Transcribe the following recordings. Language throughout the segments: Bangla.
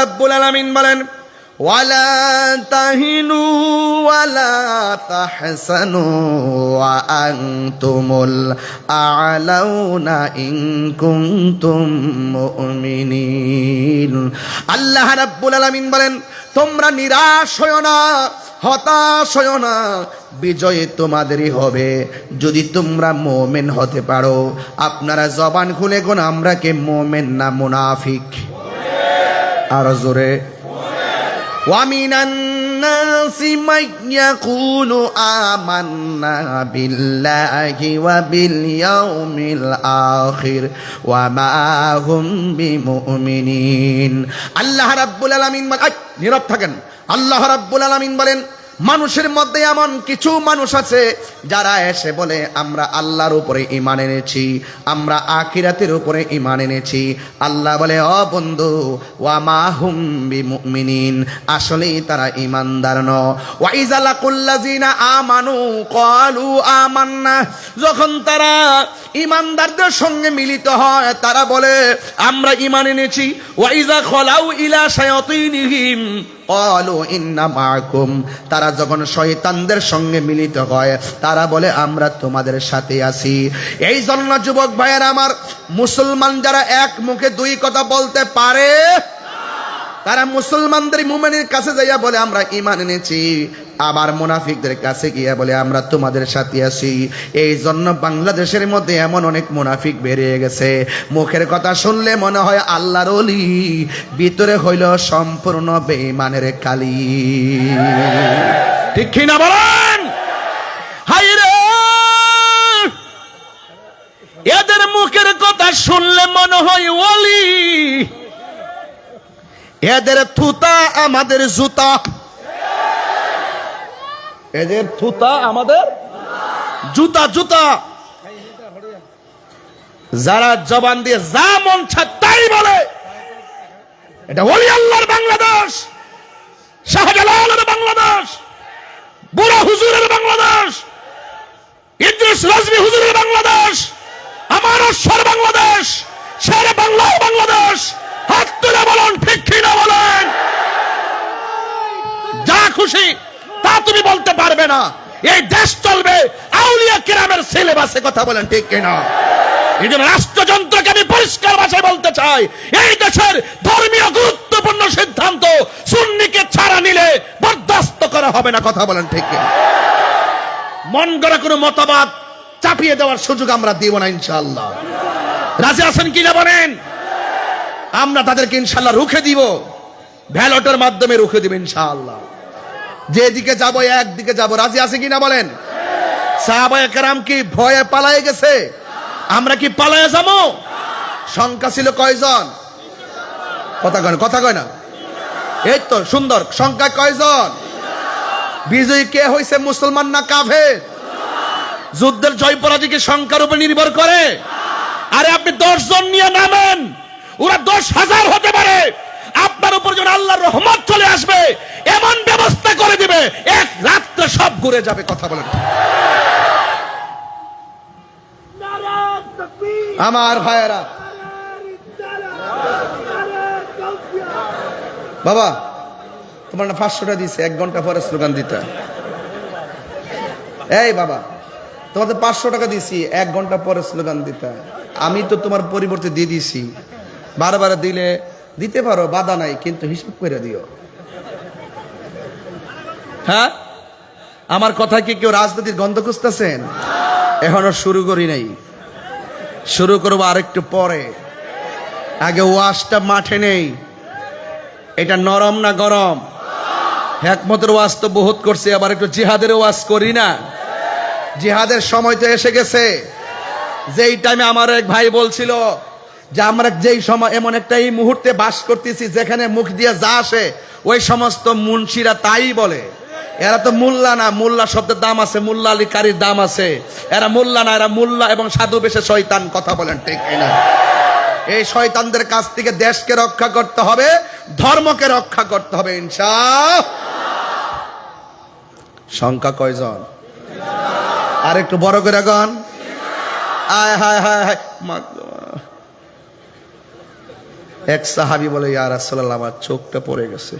রাব্বুল আলামিন বলেন, ওয়ালা তাহিনু ওয়ালা তাহসানু ওয়া আনতুমুল আ'লাউনা ইন কুনতুম মুমিনিন। আল্লাহ রাব্বুল আলামিন বলেন, তোমরা নিরাশ হয়ো না, হতাশ হয়ো না, বিজয় তোমাদেরই হবে যদি তোমরা মুমিন হতে পারো। আপনারা জবান খুলে কোন আমরা কে মুমিন না মুনাফিক? আর জোরে, وَمِنَ النَّاسِ مَن يَقُولُ آمَنَّا بِاللَّهِ وَبِالْيَوْمِ الْآخِرِ وَمَا هُمْ بِمُؤْمِنِينَ। আল্লাহ রাব্বুল আলামিন নীরব থাকেন। আল্লাহ রাব্বুল আলামিন বলেন, মানুষের মধ্যে এমন কিছু মানুষ আছে যারা এসে বলে আমরা আল্লাহর উপরে ঈমান এনেছি, আমরা আখিরাতের উপরে ঈমান এনেছি। আল্লাহ বলে, ও বন্ধু, ওয়া মা হুম বিমুমিনিন, আসলেই তারা ঈমানদার নয়। ওয়া ইযা লাকুল্লাযিনা আমানু ক্বালু আমান্না, যখন তারা ঈমানদারদের সঙ্গে মিলিত হয় তারা বলে আমরা ঈমান এনেছি। ওয়া ইযা খালাউ ইলা শায়াতিনিহিম ক্বালু ইন্না মাআকুম, তারা যখন শয়তানদের সঙ্গে মিলিত হয় তারা বলে আমরা তোমাদের সাথে আছি। এই জন্য যুবক ভাইয়েরা আমার, মুসলমান যারা এক মুখে দুই কথা বলতে পারে তারা মুসলমানদের মুমিনের কাছে যাইয়া বলে আমরা ঈমান এনেছি, আবার মুনাফিকদের কাছে গিয়া বলে আমরা তোমাদের সাথে আছি। এই জন্য বাংলাদেশের মধ্যে এমন অনেক মুনাফিক বেরিয়ে গেছে, মুখের কথা শুনলে মনে হয় আল্লাহর ওলি, ভিতরে হইল সম্পূর্ণ বেঈমানের কালি। ঠিক কি না বলেন? হায়রে, এদের মুখের কথা শুনলে মনে হয় ওলি, এদের থুতা আমাদের জুতা, এদের থুতা আমাদের জুতা জুতা। যারা জবান দিয়ে যা মন চায় তাই বলে, এটা ওলি আল্লাহর বাংলাদেশ, শাহজালালের বাংলাদেশ, বুড়া হুজুরের বাংলাদেশ, ইদ্রিস রাজভী হুজুরের বাংলাদেশ, আমার অশ্বর বাংলাদেশ, শেরে বাংলাও বাংলাদেশ। হাত তুলে বলুন ঠিক কি না বলেন? যা খুশি তা তুমি বলতে পারবে না, এই দেশ চলবে আউলিয়া কিরামের সিলেবাসে। কথা বলেন ঠিক কিনা? এই জন্য রাষ্ট্রযন্ত্রকে আমি পরিষ্কার ভাষায় বলতে চাই, এই দেশের ধর্মীয় গুরুত্বপূর্ণ সিদ্ধান্ত সুন্নিকে ছাড়া নিলে বরদাস্ত করা হবে না। কথা বলেন ঠিক কিনা? মন গড়া কোনো মতবাদ চাপিয়ে দেওয়ার সুযোগ আমরা দিব না ইনশাআল্লাহ। রাজি আছেন কিনা বলেন? আমরা তাদেরকে ইনশাআল্লাহ রুখে দিব, ব্যালটের মাধ্যমে রুখে দিব ইনশাআল্লাহ। যেদিকে যাব একদিকে যাব। রাজি আছে কিনা বলেন? সাহাবায়ে কেরাম কি ভয়ে পালায়ে গেছে? আমরা কি পালায়ে যাব? সংখ্যা ছিল কয়জন? কথা কয় না। এই তো সুন্দর। সংখ্যা কয়জন? বিজয়ী কে হইছে, মুসলমান না কাফের? যুদ্ধের জয় পরাজয় কি সংখ্যার উপর নির্ভর করে? আরে আপনি 10 জন নিয়ে নামেন, ওরা 10,000 হতে পারে, আপনার উপর যখন আল্লাহর রহমত চলে আসবে এমন ব্যবস্থা করে দিবে এক রাত্রে সব ঘুরে যাবে। কথা বলেন আমার ভাইয়েরা। বাবা তোমার না 500 টাকা দিছে, 1 ঘন্টা পরে স্লোগান দিতে। এই বাবা তোমাদের 500 টাকা দিছি, 1 ঘন্টা পরে স্লোগান দিতে। আমি তো তোমার পরিবর্তে দিয়ে দিছি, বারবার দিলে দিতে পারো, বাধা নাই, কিন্তু হিসাব করে দিও। হ্যাঁ, আমার কথা কি কেউ রাজনীতির গন্ধ খুঁজতেছেন? এখনো শুরু করি নাই, শুরু করবো আরেকটু পরে। আগে ওয়াজটা মাঠে নেই, এটা নরম না গরম? হিকমতের ওয়াজ তো বহুত করছি, আবার একটু জিহাদের ওয়াজ করি না? জিহাদের সময় তো এসে গেছে। যেই টাইমে আমার এক ভাই বলছিল যে আমরা যেই সময় এমন একটা এই মুহূর্তে বাস করতেছি যেখানে মুখ দিয়ে যা আসে ওই সমস্ত মুন্সিরা তাই বলে। এরা তো মোল্লা না, মোল্লা শব্দের দাম আছে, মোল্লা আলী কারির দাম আছে। এরা মোল্লা না, এরা মোল্লা এবং সাধু বেশে শয়তান। কথা বলেন ঠিক কিনা? এই শয়তানদের কাছ থেকে দেশকে রক্ষা করতে হবে, ধর্মকে রক্ষা করতে হবে ইনশাআল্লাহ। সংখ্যা কয়জন? আর একটু বড় করে গান। আয় হায় হায় হায়, এক সাহাবী বলে, ইয়া রাসূলুল্লাহ, আমার চোখটা পড়ে গেছে।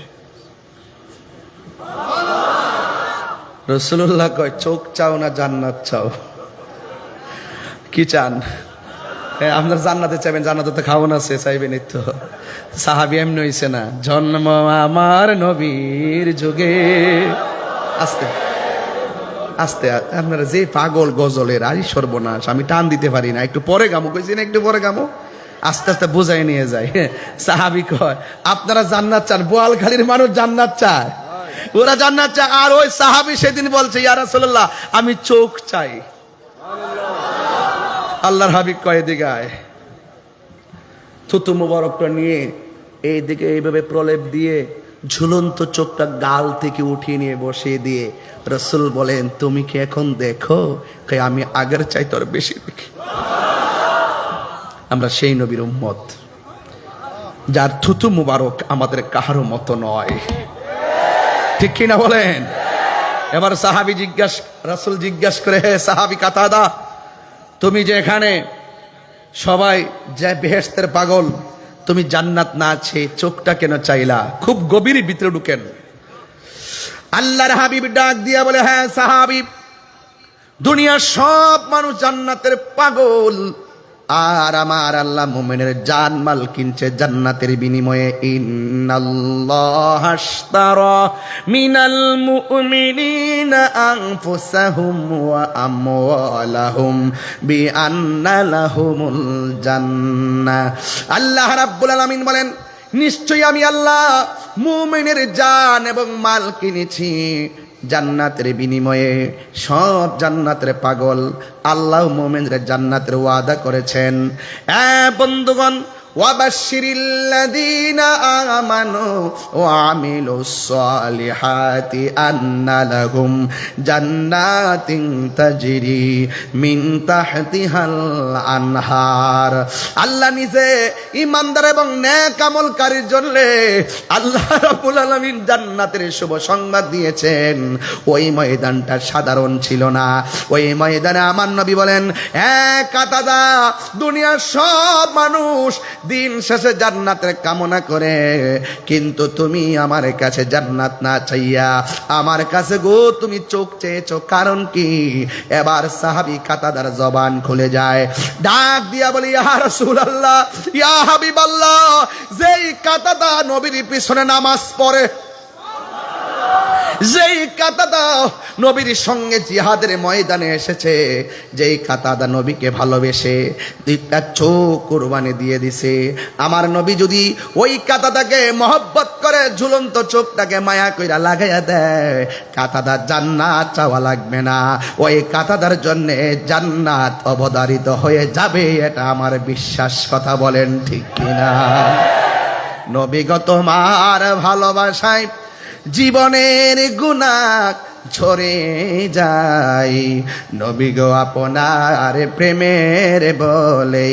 রাসূলুল্লাহ কয়, চোখ চাও না জান্নাত চাও? কি চান? আপনার জান্নাতে চাইবেন, জান্নাতে তো খাওয়ান আছে, চাইবেন এই তো। সাহাবী এমনি হইছে না, জন্ম আমার নবীর যুগে। আস্তে আস্তে, আপনারা যে পাগল গজলের, আই সর্বনাশ, আমি টান দিতে পারি না, একটু পরে গামো কইছি না, একটু পরে গামো, আস্তে আস্তে বুঝাই নিয়ে যায়। সাহাবী কয়, আপনারা জান্নাত চান? বোয়ালখালীর মানুষ জান্নাত চায়, ওরা জান্নাত চায়। আর ওই সাহাবী সেদিন বলছে, ইয়া রাসূলুল্লাহ, আমি চোখ চাই। আল্লাহর হাবিব কয়, এদিকে আয়। থুতু মুবারকটা নিয়ে এইদিকে এইভাবে প্রলেপ দিয়ে ঝুলন্ত চোখটা গাল থেকে উঠিয়ে নিয়ে বসিয়ে দিয়ে রাসূল বলেন, তুমি কি এখন দেখো? আমি আগের চাইতে আর বেশি দেখি। আমরা সেই নবীর উম্মত যার থুতু মুবারক আমাদের কাহারও মতো নয়, ঠিক কিনা বলেন? এবার সাহাবী রাসূল জিজ্ঞাস করে, হে সাহাবী কাতাদা, তুমি যে এখানে সবাই যে বেহেশতের পাগল, তুমি জান্নাত না আছে, চোখটা কেন চাইলা? খুব গভীর ভিতরে ঢুকেন। আল্লাহর হাবিব ডাক দিয়া বলে, হ্যাঁ সাহাবী, দুনিয়ার সব মানুষ জান্নাতের পাগল, আর আমার আল্লাহ মুমিনের জানমাল কিনছে জান্নাতের বিনিময়ে। ইন্নাল্লাহ আশতারা মিনাল মুমিনিনা আনফুসাহুম ওয়া আমওয়ালাহুম বিআন্না লাহুমুল জান্নাহ। আল্লাহ রাব্বুল আলামিন বলেন, নিশ্চয়ই আমি আল্লাহ মুমিনের জান এবং মাল কিনেছি জান্নাতের বিনিময়ে। সব জান্নাতের পাগল, আল্লাহ মুমিনদের জান্নাতের ওয়াদা করেছেন। বন্ধুগণ, ওয়াবাশশিরিল্লাযীনা আমানু ওয়া আমিলুস সালিহাতি আন্না লাহুম জান্নাতিন তাজরি মিন তাহতিহাল আনহার। আল্লাহ নিজে ঈমানদার এবং নেক আমলকারীর জন্য আল্লাহ রাব্বুল আলামিন জান্নাতের শুভ সংবাদ দিয়েছেন। ওই ময়দানটা সাধারণ ছিল না। ওই ময়দানে আমার নবী বলেন, কাতাদা, দুনিয়ার সব মানুষ দিন শেষে জান্নাতের কামনা করে, কিন্তু তুমি আমার কাছে জান্নাত না চাইয়া আমার কাছে গো তুমি চোখ চেয়েছো, কারণ কি? এবার সাহাবী কাতাদার জবান খুলে যায়, ডাক দিয়া বলি, ইয়া রাসূলুল্লাহ, ইয়া হাবিবাল্লাহ, যেই কাতাদা নবীর পিছনে নামাজ পড়ে, যেই কাতাদা নবীর সঙ্গে জিহাদের ময়দানে এসেছে, যেই কাতাদা নবীকে ভালোবেসে দুইটা চোখ কুরবানি দিয়ে দিছে, আমার নবী যদি ওই কাতাদাকে মহব্বত করে ঝুলন্ত চোখটাকে মায়া কইরা লাগাইয়া দেয়, কাতাদা জান্নাত চাওয়া লাগবে না, ওই কাতাদার জন্যে জান্নাত অবধারিত হয়ে যাবে। এটা আমার বিশ্বাস। কথা বলেন ঠিক কিনা? নবীগত মার ভালোবাসায় জীবনের গুনাহ ঝরে যায়, নবী গো আপনার প্রেমের বলে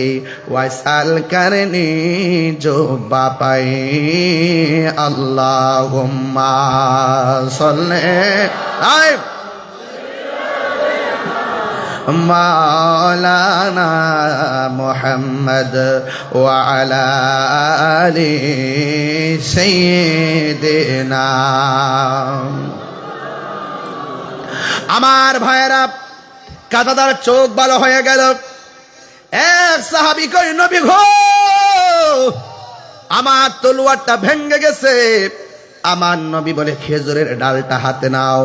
ওয়াসাল করনি জো বাপাই। আল্লাহুম্মা সাল্লি মাওলানা মুহাম্মদ ওয়া আলা আলি সাইয়্যিদিনা। আমার ভাইয়েরা, কাতাদার চোখ ভালো হয়ে গেল। এক সাহাবী কই, নবী গো, আমার তলোয়ারটা ভেঙে গেছে। আমার নবী বলে, খেজুরের ডালটা হাতে নাও।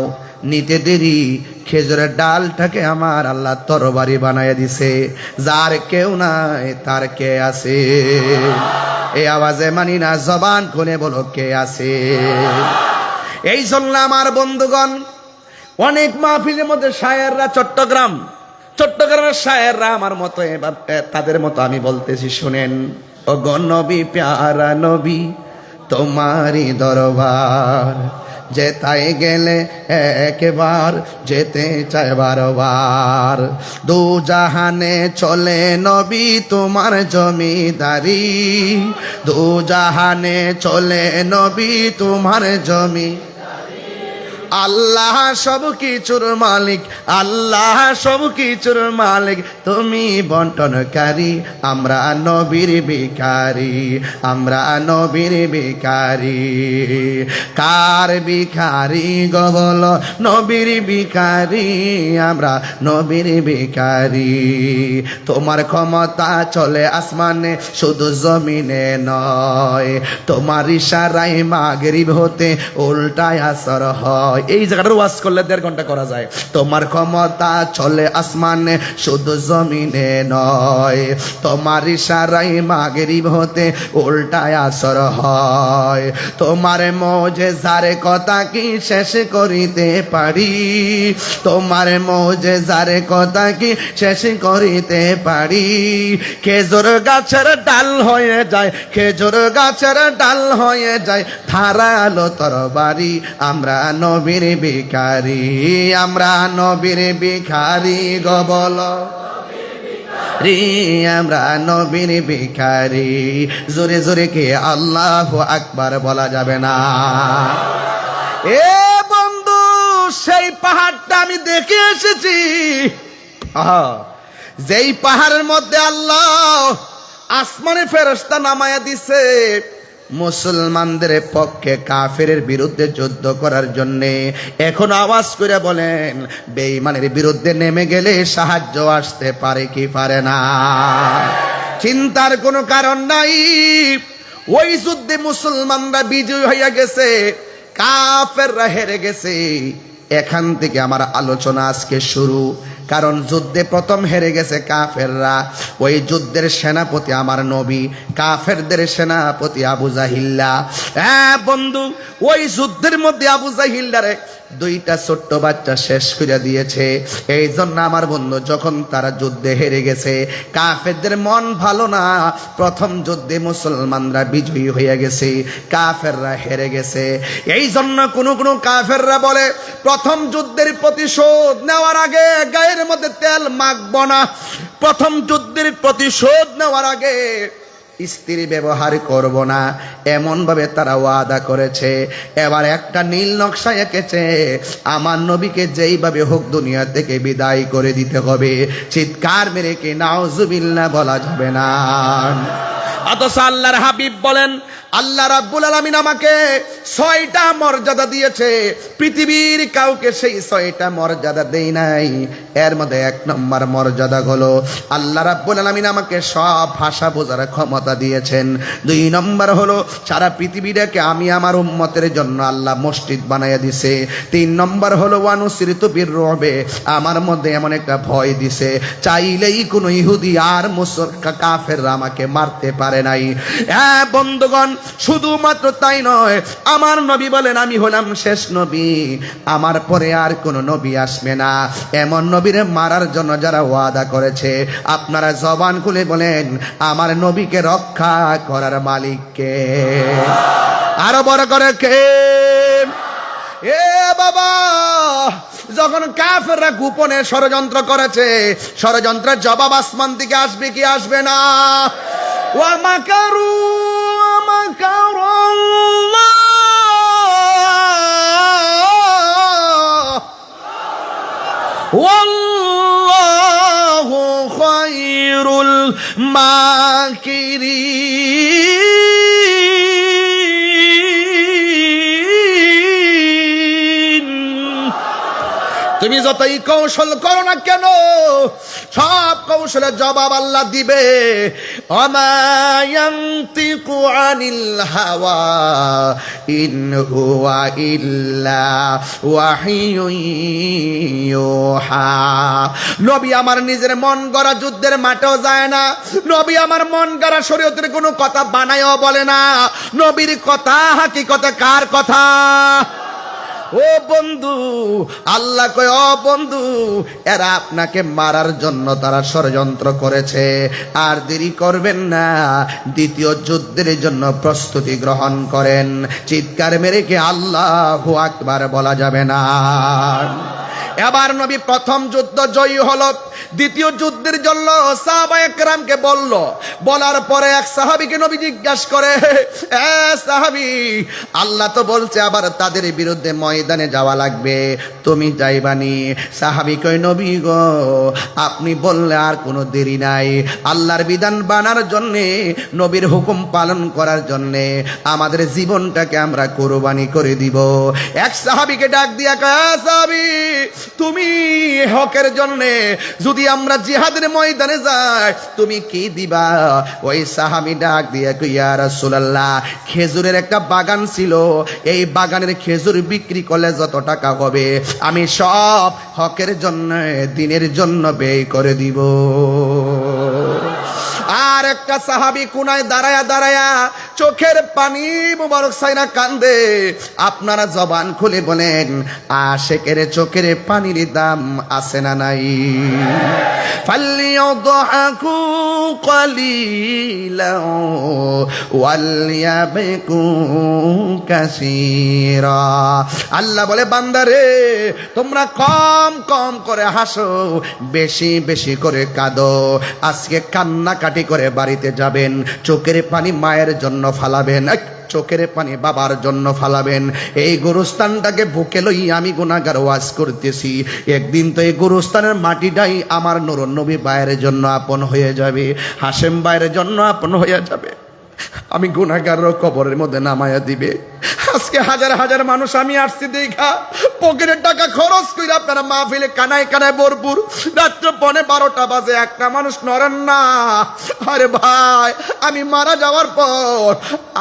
নিতে দেরি, খেজুরের ডালটাকে আমার আল্লাহ তরবারি বানায় দিছে। যার কেউ নাই তার কে আছে? এই আওয়াজে মানি না, জবান খুলে বলো কে আছে? এই জন্য আমার বন্ধুগণ, অনেক মাহফিলের মধ্যে শায়েররা, চট্টগ্রামের শায়েররা আমার মতো, এবার তাদের মতো আমি বলতেছি, শুনেন। ও গো নবী, প্যারা নবী, তোমারই দরবার, যেতাই গেলে একবার, যেতে চায় বারবার। দু জাহানে চলে নবী তোমার জমিদারি, দু জাহানে চলে নবী তোমার জমি। আল্লাহ সব কিছুর মালিক, আল্লাহ সব কিছুর মালিক, তুমি বন্টনকারী, আমরা নবীর ভিখারি, আমরা নবীর ভিখারি। কার ভিখারি গো বলো? নবীর ভিখারি, আমরা নবীর ভিখারি। তোমার ক্ষমতা চলে আসমানে শুধু জমিনে নয়, তোমার ইশারায় মাগরিব হতে উল্টায় আসর হয়। এই জায়গাটার ওয়াজ করলে 1.5 ঘন্টা করা যায়। তোমার ক্ষমতা চলে আসমানে শুধু জমিনে নয়, তোমার ইশারায় মাগরিব হতে উল্টায় আসর হয়। তোমার মুজিজার কথা কি শেষ করিতে পারি? তোমার মুজিজার কথা কি শেষ করিতে পারি? খেজুর গাছের ডাল হয়ে যায়, খেজুর গাছের ডাল হয়ে যায় ধারালো তরবারি, আমরা নবীর ভিখারি, আমরা নবীর ভিখারি গো বলো রে, আমরা নবীর ভিখারি। জোরে জোরে কে আল্লাহু আকবার বলা যাবে না? এ বন্ধু, সেই পাহাড়টা আমি দেখে এসেছি। আহা, যেই পাহাড়ের মধ্যে আল্লাহ আসমানে ফেরেশতা নামায়া দিছে মুসলমানদের পক্ষে কাফেরের বিরুদ্ধে যুদ্ধ করার জন্য। এখন আওয়াজ করে বলেন, বেঈমানের বিরুদ্ধে নেমে গেলে সাহায্য আসতে পারে কি পারে না? চিন্তার কোনো কারণ নাই। ওই যুদ্ধে মুসলমানরা বিজয় হইয়া গেছে, কাফেররা হেরে গেছে। এখান থেকে আমার আলোচনা আজকে শুরু। কারণ যুদ্ধে প্রথম হেরে গেছে কাফেররা। ওই যুদ্ধের সেনাপতি আমার নবী, কাফেরদের সেনাপতি আবু জাহিল্লা। হ্যাঁ বন্ধু, ওই যুদ্ধের মধ্যে আবু জাহিল্লারে 2টা ছোট্ট বাচ্চা শেষ করে দিয়েছে। এই জন্য আমার বন্ধু, যখন তারা যুদ্ধে হেরে গেছে, কাফেরদের মন ভালো না। প্রথম যুদ্ধে মুসলমানরা বিজয়ী হয়ে গেছে, কাফেররা হেরে গেছে। এই জন্য কোনো কাফেররা বলে, প্রথম যুদ্ধের প্রতিশোধ নেওয়ার আগে গায়ের মধ্যে তেল মাখবো না, প্রথম যুদ্ধের প্রতিশোধ নেওয়ার আগে স্ত্রী ব্যবহার করব না, এমন ভাবে তারা ওয়াদা করেছে। এবার একটা নীল নকশা এঁকেছে, আমার নবীকে যেইভাবে হোক দুনিয়া থেকে বিদায় করে দিতে হবে। চিৎকার মেরে কি নাউজুবিল্লাহ বলা যাবে না? অথচ আল্লাহর হাবিব বলেন, আল্লাহ রাব্বুল আলামিন আমাকে 6টা মর্যাদা দিয়েছে, পৃথিবীর কাউকে সেই 6টা মর্যাদা দেই নাই। এর মধ্যে 1 নম্বর মর্যাদা হলো আল্লাহ রাব্বুল আলামিন আমাকে সব ভাষা বোঝার ক্ষমতা দিয়েছেন। 2 নম্বর হলো সারা পৃথিবীটাকে আমি আমার উম্মতের জন্য আল্লাহ মসজিদ বানাইয়া দিছে। 3 নম্বর হলো ওয়ানুসিরিতু বিররুবে, আমার মধ্যে এমন একটা ভয় দিছে, চাইলেই কোনো ইহুদি আর কাফেররা আমাকে মারতে পারে নাই। হ্যাঁ বন্ধুগণ, শুধুমাত্র তাই নয়, আমার নবী বলেন আমি হলাম শেষ নবী, আমার পরে আর কোন নবী আসবে না। এমন নবীর মারার জন্য যারা ওয়াদা করেছে, আপনারা জবান খুলে বলেন, আমার নবীকে রক্ষা করার মালিককে? আরো বড় করে কে? এ বাবা, যখন কাফেররা গোপনে ষড়যন্ত্র করেছে, ষড়যন্ত্রের জবাব আসমান থেকে আসবে কি আসবে না? ওয়া মাকারু ওয়াল্লাহু খায়রুল মাকিরিন। তুমি যতই কৌশল করো না কেন, সব কৌশলের জবাব আল্লাহ দিবে। ওমা ইয়ানতিকু আনিল হাওয়া ইন হুয়া ইল্লা ওয়াহিয়ুন ইউহা। নবী আমার নিজের মন গড়া যুদ্ধের মাঠেও যায় না, নবী আমার মন গড়া শরীয়তের কোনো কথা বানায়ও বলে না। নবীর কথা হাকিকতে কার কথা? ও বন্ধু, আল্লাহ কয়, ও বন্ধু, এরা আপনাকে মারার জন্য তারা ষড়যন্ত্র করেছে, আর দেরি করবেন না, দ্বিতীয় যুদ্ধের জন্য প্রস্তুতি গ্রহণ করেন। চিৎকার মেরে কি আল্লাহু আকবার বলা যাবে না? এবার নবী প্রথম যুদ্ধ জয়ী হলো, দ্বিতীয় যুদ্ধ যুদ্ধের জন্য সাহাবায়ে কেরামকে বলল। বলার পরে এক সাহাবীকে নবী জিজ্ঞাসা করে, এ সাহাবী, আল্লাহ তো বলছে আবার তাদের বিরুদ্ধে ময়দানে যাওয়া লাগবে, তুমি যাইবানি? সাহাবী কয়, নবী গো, আপনি বললে আর কোনো দেরি নাই। আল্লাহর বিধান বানার জন্যে, নবীর হুকুম পালন করার জন্যে আমাদের জীবনটাকে আমরা কোরবানি করে দিব। এক সাহাবীকে ডাক দিয়া কয়, সাহাবী, তুমি হকের জন্যে যদি আমরা জিহাদের ময়দানে যাই, তুমি কি দিবা? ওই সাহাবী ডাক দিয়া কয়, ইয়া রাসূলুল্লাহ, খেজুরের একটা বাগান ছিল, এই বাগানের খেজুর বিক্রি করলে যত টাকা হবে আমি সব হকের জন্য, দিনের জন্য ব্যয় করে দিব। আর একটা সাহাবী কোনায় দাঁড়ায়া দাঁড়ায়া চোখের পানি মুবারক সাইনা কান্দে। আপনারা জবান খুলে বলেন, আশেকের চোখের পানির দাম আছে না নাই? ফালিয়াদহাকু কালিলা ওয়ালিয়াবকু কাসীরা। আল্লাহ বলে, বান্দারে, তোমরা কম কম করে হাসো, বেশি বেশি করে কাঁদো। আজকে কান্নাকাটি করে বাড়িতে যাবেন, চোখের পানি মায়ের জন্য ফালাবেন, চোখের পানি বাবার জন্য ফালাবেন। এই গোরস্থানটাকে বুকে লই আমি গুনাহগার ওয়াজ করতেছি, একদিন তো এই গোরস্থানের মাটিটাই আমার নূরুন নবী ভাইয়ের জন্য আপন হয়ে যাবে, হাশেম ভাইয়ের জন্য আপন হয়ে যাবে। আমি গুনাহগারও কবরের মধ্যে নামায়া দিবে। আজকে হাজার হাজার মানুষ আমি আসছি দেখা পকেটের টাকা খরচ করে আপনারা মাহফিলে কানায় কানায় ভরপুর, রাত্র 12:30 বাজে একটা মানুষ নড়েন না। আরে ভাই, আমি মারা যাওয়ার পর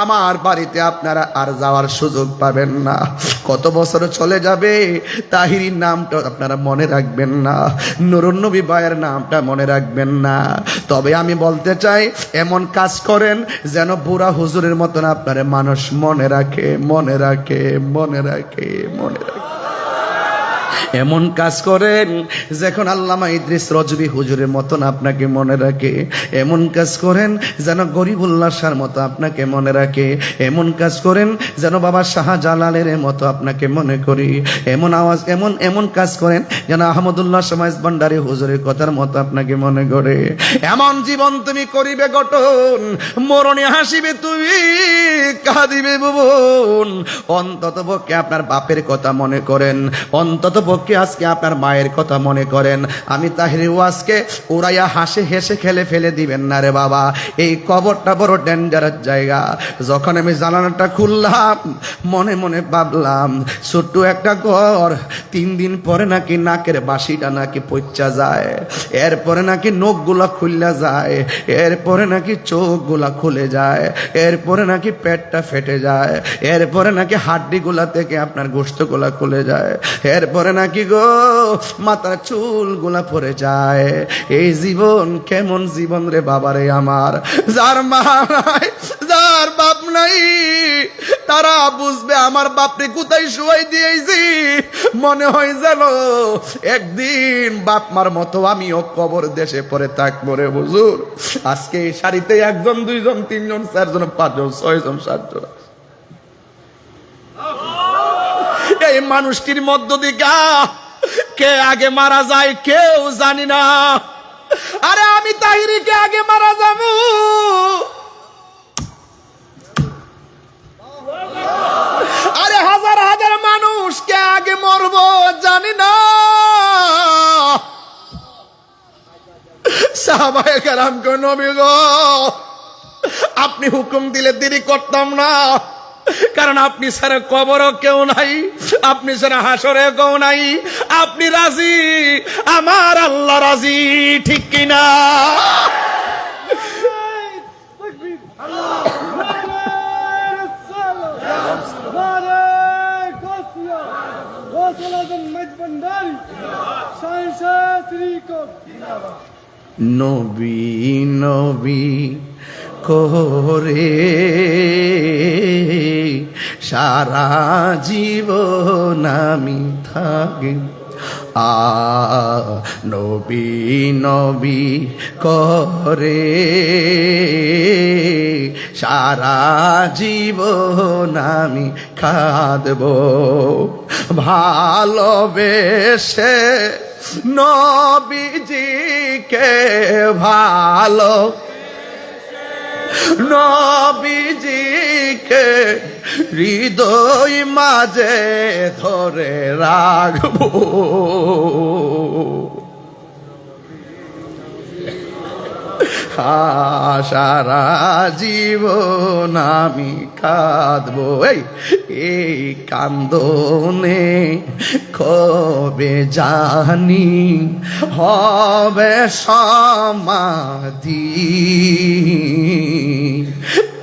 আমার বাড়িতে আপনারা আর যাওয়ার সুযোগ পাবেন না। কত বছর চলে যাবে, তাহিরির নামটা আপনারা মনে রাখবেন না, নূরুন নবী ভাইয়ের নামটা মনে রাখবেন না। তবে আমি বলতে চাই, এমন কাজ করেন যেন বুড়া হুজুরের মতন আপনারা মানুষ মনে রাখে, মনে রাখে, মনে রাখে, মনে রাখে। এমন কাজ করেন যখন আল্লামা ইদ্রিস রজবি হুজুরের মতন আপনাকে মনে রাখে। এমন কাজ করেন যেন গরিবুল্লাহ শাহর মতো আপনাকে মনে রাখে। এমন কাজ করেন যেন বাবা শাহজালালের মতো আপনাকে মনে করি। এমন কাজ করেন যেন আহমদুল্লাহ সমাজ ভান্ডারী হুজুরের কথার মতো আপনাকে মনে করে। এমন জীবন তুমি করিবে গঠন, মরণে হাসিবে তুমি, কাঁদিবে ভুবন। অন্তত পক্ষে আপনার বাপের কথা মনে করেন, অন্তত পক্ষে আজকে আপনার মায়ের কথা মনে করেন। আমি তাহিরি ওয়াজকে উড়াইয়া হাসে হেসে খেলে ফেলে দিবেন না রে বাবা। এই কবরটা বড় ডেঞ্জারাস জায়গা। যখন আমি জানালাটা খুললাম, মনে মনে ভাবলাম, ছোট্ট একটা ঘর, 3 দিন পরে নাকি নাকের বাসিটা নাকি পচা যায়, এরপরে নাকি নখগুলা খুললা যায়, এরপরে নাকি চোখগুলা খুলে যায়, এরপরে নাকি পেটটা ফেটে যায়, এরপরে নাকি হাড্ডিগুলা থেকে আপনার গোশতগুলা খুলে যায়, এরপরে নাকি গো মাথার চুলগুলা পড়ে যায়। এই জীবন কেমন জীবন রে বাবারে আমার। যার মা নাই, যার বাপ নাই, তারা বুঝবে আমার বাপরে কোথায় শুয়াই দিয়েছি। মনে হয় যেন একদিন বাপ মার মতো আমিও কবর দেশে পড়ে থাকবো রে হুজুর। আজকে এই সারিতে 1 জন 2 জন 3 জন 4 জন 5 জন 6 জন 7 জন, এই মানুষটির মধ্য দিকে কে আগে মারা যায় কেউ জানি না। আরে আমি তাহিরিকে আগে মারা যাবো, আরে হাজার হাজার মানুষ কে আগে মরবো জানি না। সাহাবায়ে কেরাম কো, নবী গো, আপনি হুকুম দিলে দেরি করতাম না, কারণ আপনি ছাড়া কবরও কেউ নাই, আপনি ছাড়া হাসরে কেউ নাই। আপনি রাজি, আমার আল্লাহ রাজি, ঠিক কিনা? নবী নবী করে সারা জীবন আমি থাকি, নবী নবী করে সারা জীবন আমি কাঁদব, ভালোবেসে নবীজিকে ভালো, নবীজিকে হৃদয় মাঝে ধরে রাখবো। সারা জীবন আমি কাঁদবো, এই কান্দনে কবে জানি হবে সমাধি।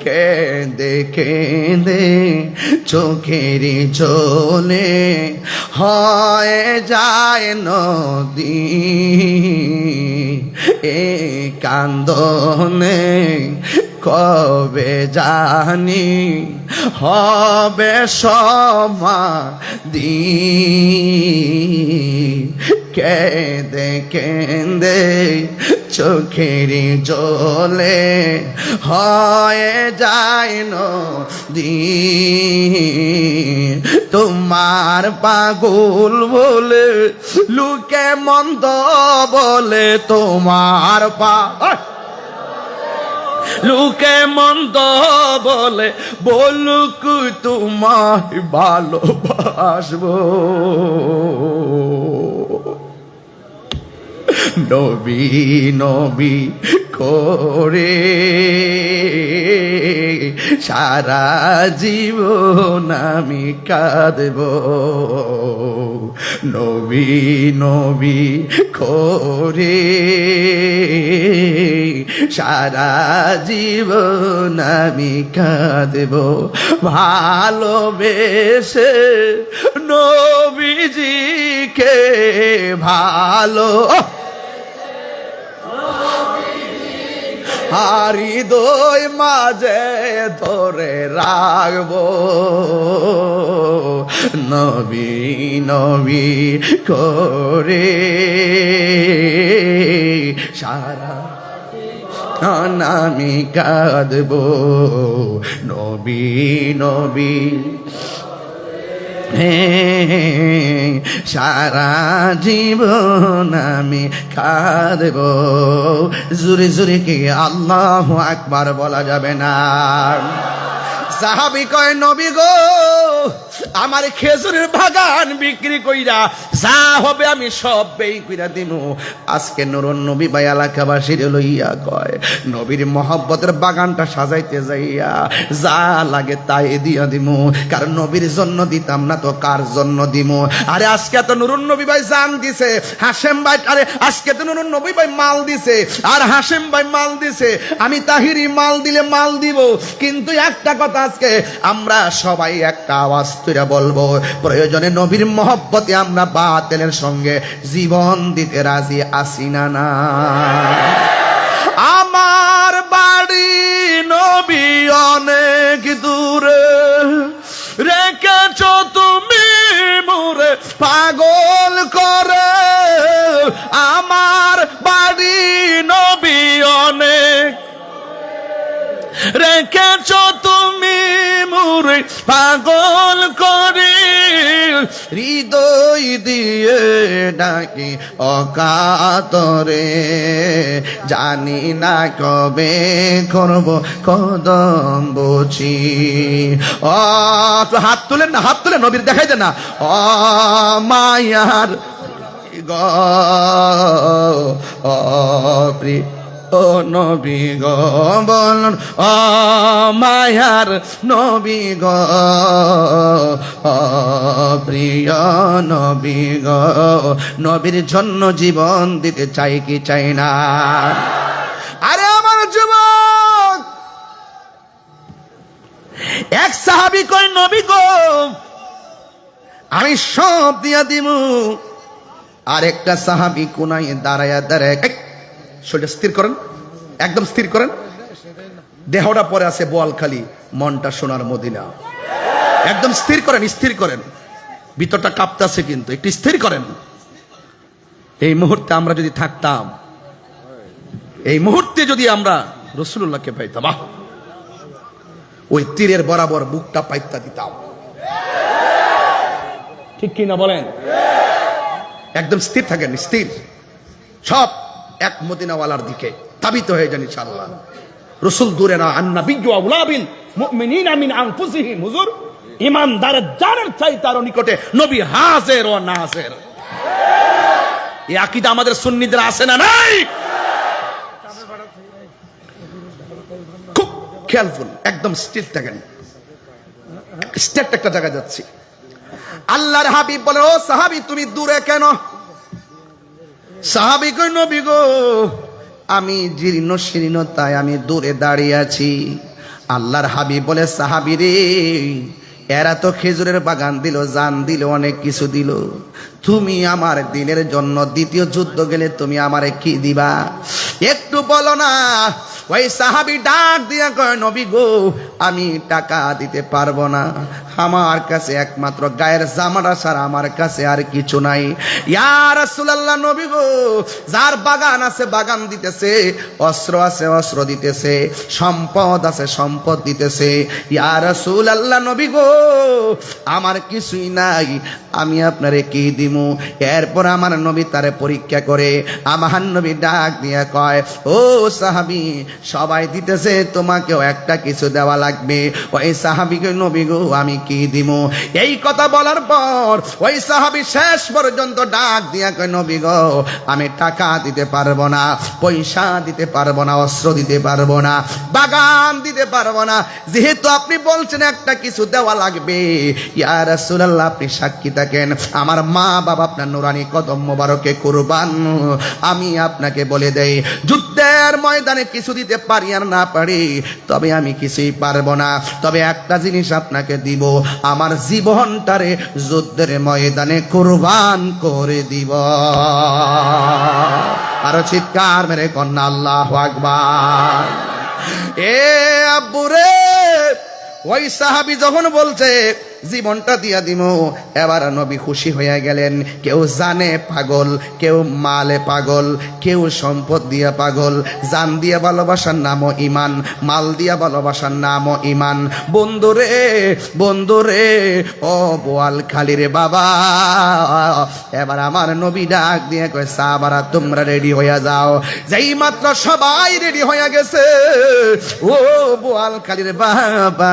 কেঁদে কেঁদে চোখের জলে হয়ে যায় নদী, এ কান্দনে কবে জানি হবে সমাধি। কেঁদে কেঁদে চোখের জলে হয়ে যায় নদী, তোমার পাগল বলে লোকে মন্দ বলে, তোমার লোকে মন্দ বলে বলুক তোমায় ভালোবাসবো। নবী নবী করে সারা জীবন আমি কাঁদবো। নবী নবী করে সারা জীবন আমি কাঁদবো। ভালোবেসে নবীজিকে ভালো, হৃদয় মাঝে ধরে রাখবো। নবী নবী করে সারা আমি কাঁদবো। নবী নবী সারা জীবন আমি কাঁদবো। জোরে জোরে কি আল্লাহু আকবার বলা যাবে না? সাহাবী কয়, নবী গো, আমার খেজুরের বাগান বিক্রি কইরা যা হবে আমি সব ব্যয় কইরা দিমু। আজকে নুরুন নবী ভাই এলাকাবাসীর লইয়া কয়, নবীর মহব্বতের বাগানটা সাজাইতে যাইয়া যা লাগে তাই দিয়া দিমু, কারণ নবীর জন্য দিতাম না তো কার জন্য দিমু? আরে আজকে তো নুরুন নবী ভাই জান দিছে, হাশেম ভাই, আরে আজকে তো নুরুন নবী ভাই মাল দিছে আর হাশেম ভাই মাল দিছে, আমি তাহিরি মাল দিলে মাল দিব। কিন্তু একটা কথা আজকে আমরা সবাই একটা আওয়াজ তুইরা বলবো, প্রয়োজনে নবীর মহব্বতে আমরা বাতিলের সঙ্গে জীবন দিতে রাজি আছি না? না, আমার বাড়ি নবী অনেক দূরে, রেখেছ তুমি মোরে পাগল করে। আমার বাড়ি নবী অনেক, রেখেছ তুমি মোরে পাগল করে। হৃদয় দিয়ে ডাকি অকাতরে, জানি না কবে করব কদম বুঝি। হাত তুলেন না, হাত তুলে নবীর দেখাই দেন না। মায়ার প্রিয় ও নবী গো বলুন, মায়ার নবী গো, প্রিয় নবী গো, নবীর জন্য জীবন দিতে চাই কি চাই না? আরে আমার যুবক, এক সাহাবী কয়, নবী গো আমি সব দিয়া দিমু। আর একটা সাহাবী কোনায় দাঁড়ায়া দাঁড়ায়, শরীরটা স্থির করেন, একদম স্থির করেন, দেহটা পরে আছে বোয়ালখালী, মনটা সোনার মদিনা। একদম স্থির করেন, স্থির করেন, ভিতরটা কাঁপতাছে কিন্তু একটু স্থির করেন। এই মুহূর্তে আমরা যদি থাকতাম, এই মুহূর্তে যদি আমরা রাসূলুল্লাহকে পাইতাম, ওই তীরের বরাবর বুকটা পাইতা দিতাম। ঠিক কি না বলেন? একদম স্থির থাকেন, স্থির, সব এক মদিনাওয়ালার দিকে তাবিত হয়ে যান ইনশাআল্লাহ। রাসূল দূরে না, আন-নাবিয়্যু আউলা বিল মুমিনিনা মিন আনফুসিহিম। হুজুর, ইমানদারের জানের চাইতে আরো নিকটে নবী হাজির ও নাজির। এই আকীদা আমাদের সুন্নিদের আছে না নাই? খুব খেয়ালফুল, একদম স্থির থাকেন। স্টেট একটা জায়গা যাচ্ছি। আল্লাহর হাবিব বলে, ও সাহাবী তুমি দূরে কেন? সাহাবী কই, নবী গো আমি জীর্ণ শীর্ণতায় আমি দূরে দাঁড়িয়ে আছি। আল্লাহর হাবিব বলে, সাহাবী রে, এরা তো খেজুরের বাগান দিল, জান দিল, অনেক কিছু দিল, তুমি আমার দিনের জন্য দ্বিতীয় যুদ্ধ গেলে তুমি আমারে কি দিবা? একটু বলো না। ওই সাহাবী ডাক দিয়া কয়, নবী গো আমি টাকা দিতে পারবো না, আমার কাছে একমাত্র গায়ের জামাটা ছাড়া আমার কাছে আর কিছু নাই। ইয়া রাসূলুল্লাহ, নবী গো যার বাগান আছে বাগান দিতেছে, অস্ত্র আছে অস্ত্র দিতেছে, সম্পদ আছে সম্পদ দিতেছে। ইয়া রাসূলুল্লাহ, নবী গো আমার কিছুই নাই, আমি আপনারে কি দিমু? এরপর আমার নবী তারে পরীক্ষা করে আমার নবী ডাক দিয়া কয়, ও সাহাবী সবাই দিতেছে, তোমাকেও একটা কিছু দেওয়া লাগবে। ওই সাহাবীকে, নবী গো আমি কি দিমু? এই কথা বলার পর ওই সাহাবী শেষ পর্যন্ত ডাক দিয়া কয়, নবী গো আমি টাকা দিতে পারবো না, পয়সা দিতে পারবো না, অস্ত্র দিতে পারবো না, বাগান দিতে পারবো না, যেহেতু আপনি বলছেন একটা কিছু দেওয়া লাগবে। ইয়া রাসূলুল্লাহ আপনি সাক্ষী থাকেন, আমার মা বাবা আপনার নুরানি কদম মোবারকে কুরবান। আমি আপনাকে বলে দেই, যুদ্ধের ময়দানে কিছু দিতে পারি আর না পারি, তবে আমি কিছুই পারবো না, তবে একটা জিনিস আপনাকে দিব, আমার জীবনটারে যুদ্ধের ময়দানে কুরবান করে দিব। আরো চিৎকার মেরে কন্যা আল্লাহু আকবার। এ আব্বুরে, ওই সাহাবী যখন বলছে জীবনটা দিয়া দিব, এবার নবী খুশি হয়ে গেলেন। কেউ জানে পাগল, কেউ মালে পাগল, কেউ সম্পদ দিয়া পাগল। জান দিয়া ভালোবাসার নামও ইমান, মাল দিয়া ভালোবাসার নামও ইমান। বন্ধুরে বন্ধুরে, ও বোয়াল খালির বাবা, এবার আমার নবী ডাক দিয়ে কয়, সাহাবারা তোমরা রেডি হইয়া যাও। যেই মাত্র সবাই রেডি হইয়া গেছে, ও বোয়াল খালির বাবা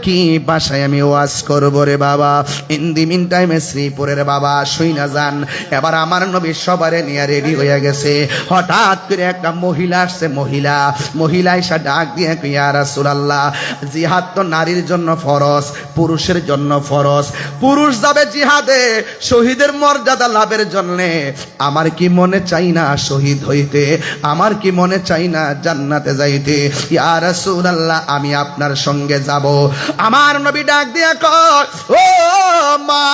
কি ভাষায় আমি ওয়াজ করবো রে বাবা। ইন দি মিন টাইমে শ্রীপুরের বাবা শুই না যান। এবার আমার নবী সবারে নিয়ে রেডি হয়ে গেছে। হঠাৎ করে একটা মহিলা আসছে, মহিলা এসে ডাক দিয়ে, ইয়া রাসূলুল্লাহ জিহাদ তো নারীর জন্য ফরজ, পুরুষের জন্য ফরজ। পুরুষ যাবে জিহাদে শহীদের মর্যাদা লাভের জন্য, আমার কি মনে চাই না শহীদ হইতে? আমার কি মনে চাই না জান্নাতে যাইতে? ইয়া রাসূলুল্লাহ আমি আপনার সঙ্গে যাব। আমার নবী ডাক দিয়া কয়, ও মা,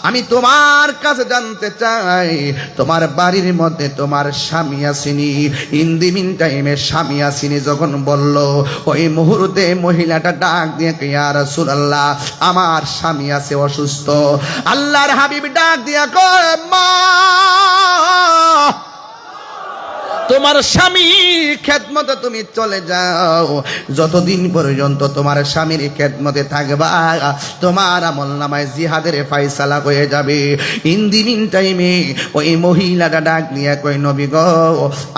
আমি তোমার কাছে জানতে চাই তোমার বাড়ির মধ্যে তোমার স্বামী আসেনি? ইন দি মিন টাইমে স্বামী আসেনি যখন বলল, ওই মুহূর্তে মহিলাটা ডাক দিয়ে, ইয়া রাসূলুল্লাহ আমার স্বামী আছে অসুস্থ। আল্লাহর হাবিব ডাক দিয়া কয়, মা তোমার স্বামীর খেদমতে তুমি চলে যাও। যতদিন পর্যন্ত তোমার স্বামীর খেদমতে থাকবা, তোমার আমলনামায় জিহাদের ফয়সালা হয়ে যাবে। ইন দি মিন টাইমে ওই মহিলাটা ডাক নিয়ে কয়, নবী গো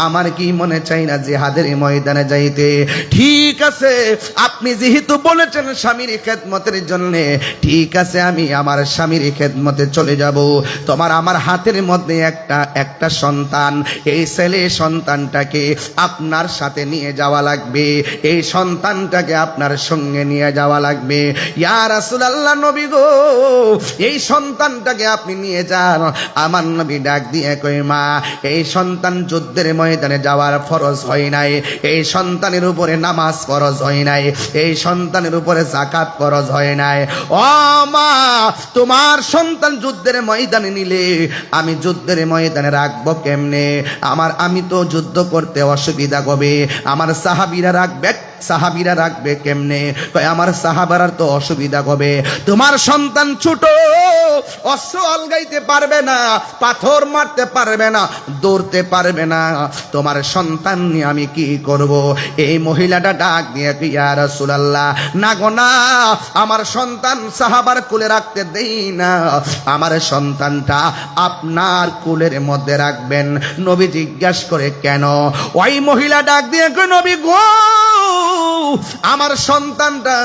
আমার কি মনে চাই না জিহাদের ময়দানে যাইতে? ঠিক আছে, আপনি যেহেতু বলেছেন স্বামীর খেদমতের জন্য, ঠিক আছে আমি আমার স্বামীর খেদমতে চলে যাব। তোমার আমার হাতের মধ্যে একটা সন্তান, এই ছেলে সন্তানটাকে আপনার সাথে নিয়ে যাওয়া লাগবে, এই সন্তানটাকে আপনার সঙ্গে নিয়ে যাওয়া লাগবে। ইয়া রাসূলুল্লাহ নবী গো এই সন্তানটাকে আপনি নিয়ে যান। আমার নবী ডাক দিয়ে কয়, মা এই সন্তান যুদ্ধের ময়দানে যাওয়ার ফরজ হয় নাই, এই সন্তানের উপরে নামাজ ফরজ হয় নাই, এই সন্তানের উপরে যাকাত ফরজ হয় নাই। ও মা, তোমার সন্তান যুদ্ধের ময়দানে নিলে আমি যুদ্ধের ময়দানে রাখবো কেমনে? আমি তো যুদ্ধ করতে অসুবিধা হবে, আমার সাহাবীরা রাখবে সাহাবীরা রাখবে কেমনে? কয় আমার সাহাবারার তো অসুবিধা হবে, তোমার সন্তান ছোট, অস্ত্র আলগাইতে পারবে না, পাথর মারতে পারবে না, দৌড়তে পারবে না, তোমার সন্তান নিয়ে আমি কি করব? এই মহিলাটা ডাক দিয়ে ইয়া রাসূলুল্লাহ, না গো না, আমার সন্তান সাহাবার কোলে রাখতে দেই না, আমার সন্তানটা আপনার কোলের মধ্যে রাখবেন। নবী জিজ্ঞাসা করে কেন? ওই মহিলা ডাক দিয়ে কই, নবী গো, আমার সন্তানটা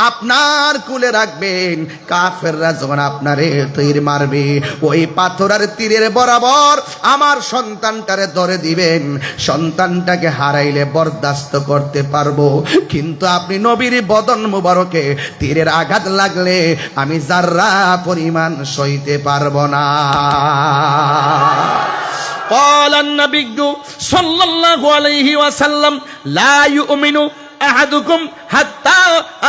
আপনার কোলে রাখবেন, কাফেররা যখন আপনারে তীর মারবে, ওই পাথরের তীরের বরাবর আমার সন্তানটারে ধরে দিবেন, সন্তানটাকে হারাইলে বরদাস্ত করতে পারবো, কিন্তু আপনি নবীর বদন মুবারকে তীরের আঘাত লাগলে আমি যাররা পরিমাণ সইতে পারবো না। قال النبي صلى الله عليه وسلم لا يؤمن أحدكم حتى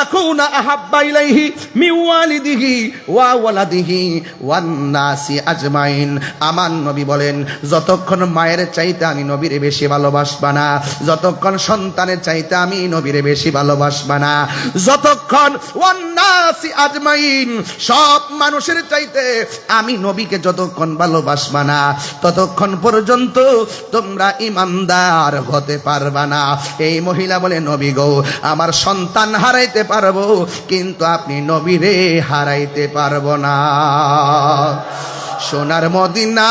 أكون أحب إليه من والده وولده والناس أجمعين। আমার নবী বলেন, যতক্ষণ মায়ের চাইতে আমি নবীরে বেশি ভালোবাসবা না, যতক্ষণ সন্তানের চাইতে আমি নবীরে বেশি ভালোবাসবা না, যতক্ষণ ওয়ান্নাসি আজমাইন, সব মানুষের চাইতে আমি নবীকে যতক্ষণ ভালোবাসবা না, ততক্ষণ পর্যন্ত তোমরা ইমানদার হতে পারবা না। এই মহিলা বলে, নবী গো, আমার সন্তান হারাইতে পারবো, কিন্তু আপনি নবীরে হারাইতে পারবো না। সোনার মদিনা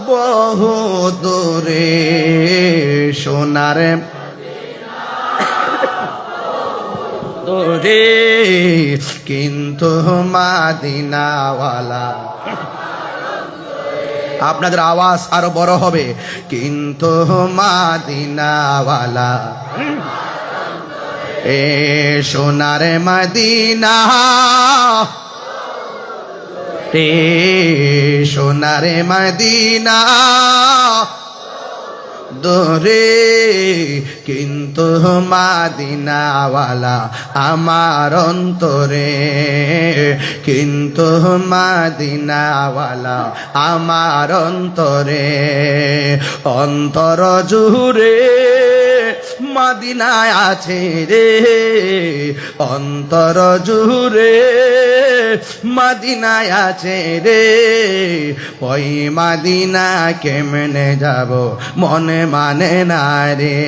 বহু দূরে, সোনার দূরে, কিন্তু মাদিনাওয়ালা, আপনাদের আওয়াজ আরো বড় হবে, কিন্তু মাদিনাওয়ালা, এ সোনার মদিনা, এ সোনার মদিনা দূরে, কিন্তু মাদিনাওয়ালা আমার অন্তরে, কিন্তু মাদিনাওয়ালা আমার অন্তরে, অন্তর জুড়ে মাদিনায় আছে রে, অন্তর জুড়ে মাদিনায় আছে রে, ওই মাদিনা কেমনে যাব মনে মানে না রে।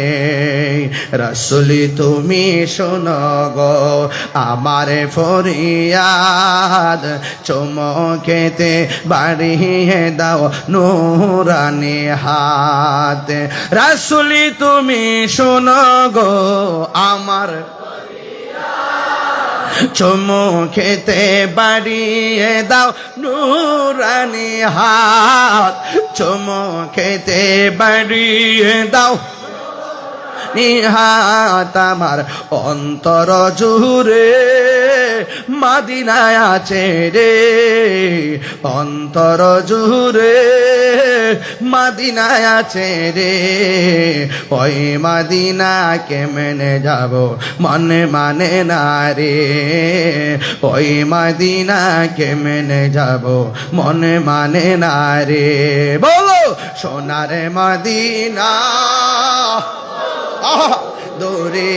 রাসূলি তুমি শোনো গো আমার ফরিয়াদ, চমকেতে বাড়িয়ে দাও নূরানি হাত। রাসূলি তুমি শোনো গো আমার চমকেতে বাড়িয়ে দাও নূরানি হাত, চমকেতে বাড়িয়ে দাও নিহাত, আমার অন্তর জুড়ে মাদিনায় আছে রে, অন্তর জুড়ে মাদিনায় আছে রে, ওই মাদিনা কেমনে যাব মনে মানে না রে, ওই মাদিনা কেমনে যাব মনে মানে না রে। বলো সোনার মাদিনা দূরে,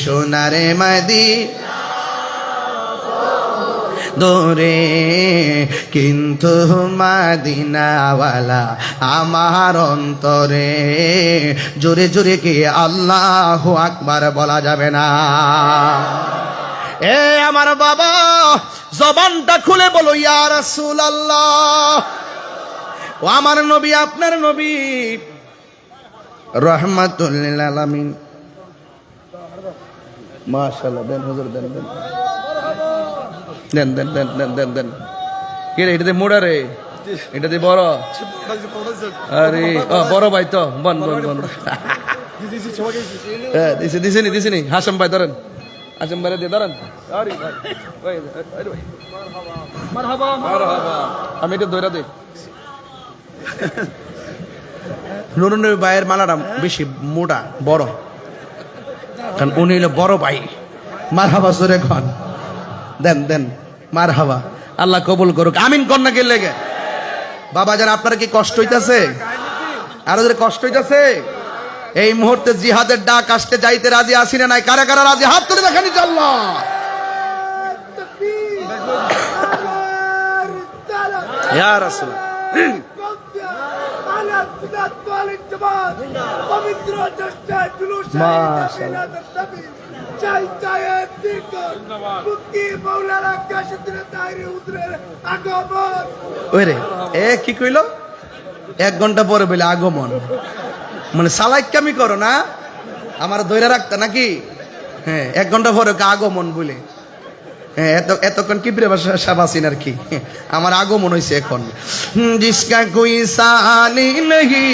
সোনার মদিনা দূরে, কিন্তু মদিনাওয়ালা আমার অন্তরে। জোরে জোরে কি আল্লাহু আকবার বলা যাবে না? এ আমার বাবা, জবানটা খুলে বলো ইয়া রাসূলুল্লাহ। ও আমার নবী, আপনার নবী রহমাতুল লিল আলামিন। মাশাআল্লাহ, দেন হুজুর, দেন দেন দেন দেন দেন দেন দেন দেন। কে রে, এটাতে মোড়া রে, এটাতে বড়। আরে ও বড় ভাই তো, বন বন বন। হ্যাঁ দিছি দিছি নি, দিছি নি। হাসম ভাই ধরেন, হাসম ভাই দিয়ে ধরেন। আরে ভাই, আরে ভাই, মারহাবা মারহাবা। আমি এটা ধরে দেই। নুরুন ভাইয়ের মালাটা বেশি মোটা বড়, কারণ উনি হলো বড় ভাই। মারহাবা জোরে খান, দেন দেন মারহাবা। আল্লাহ কবুল করুক, আমিন কন্যা কে লেগে। বাবা যান, আপনার কি কষ্ট হইতাছে? আরো যদি কষ্ট হইতাছে, এই মুহূর্তে জিহাদের ডাক আসতে যাইতে রাজি আছি না নাই? কারা কারা রাজি? হাত তুলে দেখেন ইনশাআল্লাহ। ইয়া রাসূল ওরে এ কি কইল? 1 ঘন্টা পরে বলে আগমন, মানে সালাইকামি করো না, আমার ধৈর্য রাখতে নাকি? হ্যাঁ, 1 ঘন্টা পরে আগমন বলে। হ্যাঁ, এতক্ষণ কি শাবাসিন আর কি, আমার আগমন হয়েছে এখন। জিসকা কোই সালি নহি,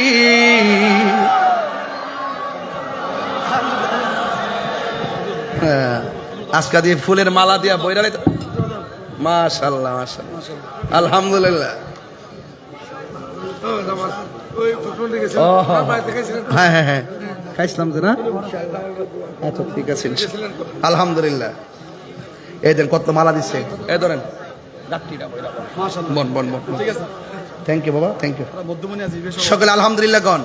আজকা দিয়ে ফুলের মালা দিয়া বইরা, মাশাআল্লাহ মাশাআল্লাহ, আলহামদুলিল্লাহ। হ্যাঁ হ্যাঁ হ্যাঁ, খাইছিলাম তো না? আচ্ছা ঠিক আছে, আলহামদুলিল্লাহ। এই দেন কত মালা দিচ্ছে, এই ধরেন। বন বন বন, থ্যাংক ইউ বাবা, থ্যাংক ইউ। সকলে আলহামদুলিল্লাহ গণ,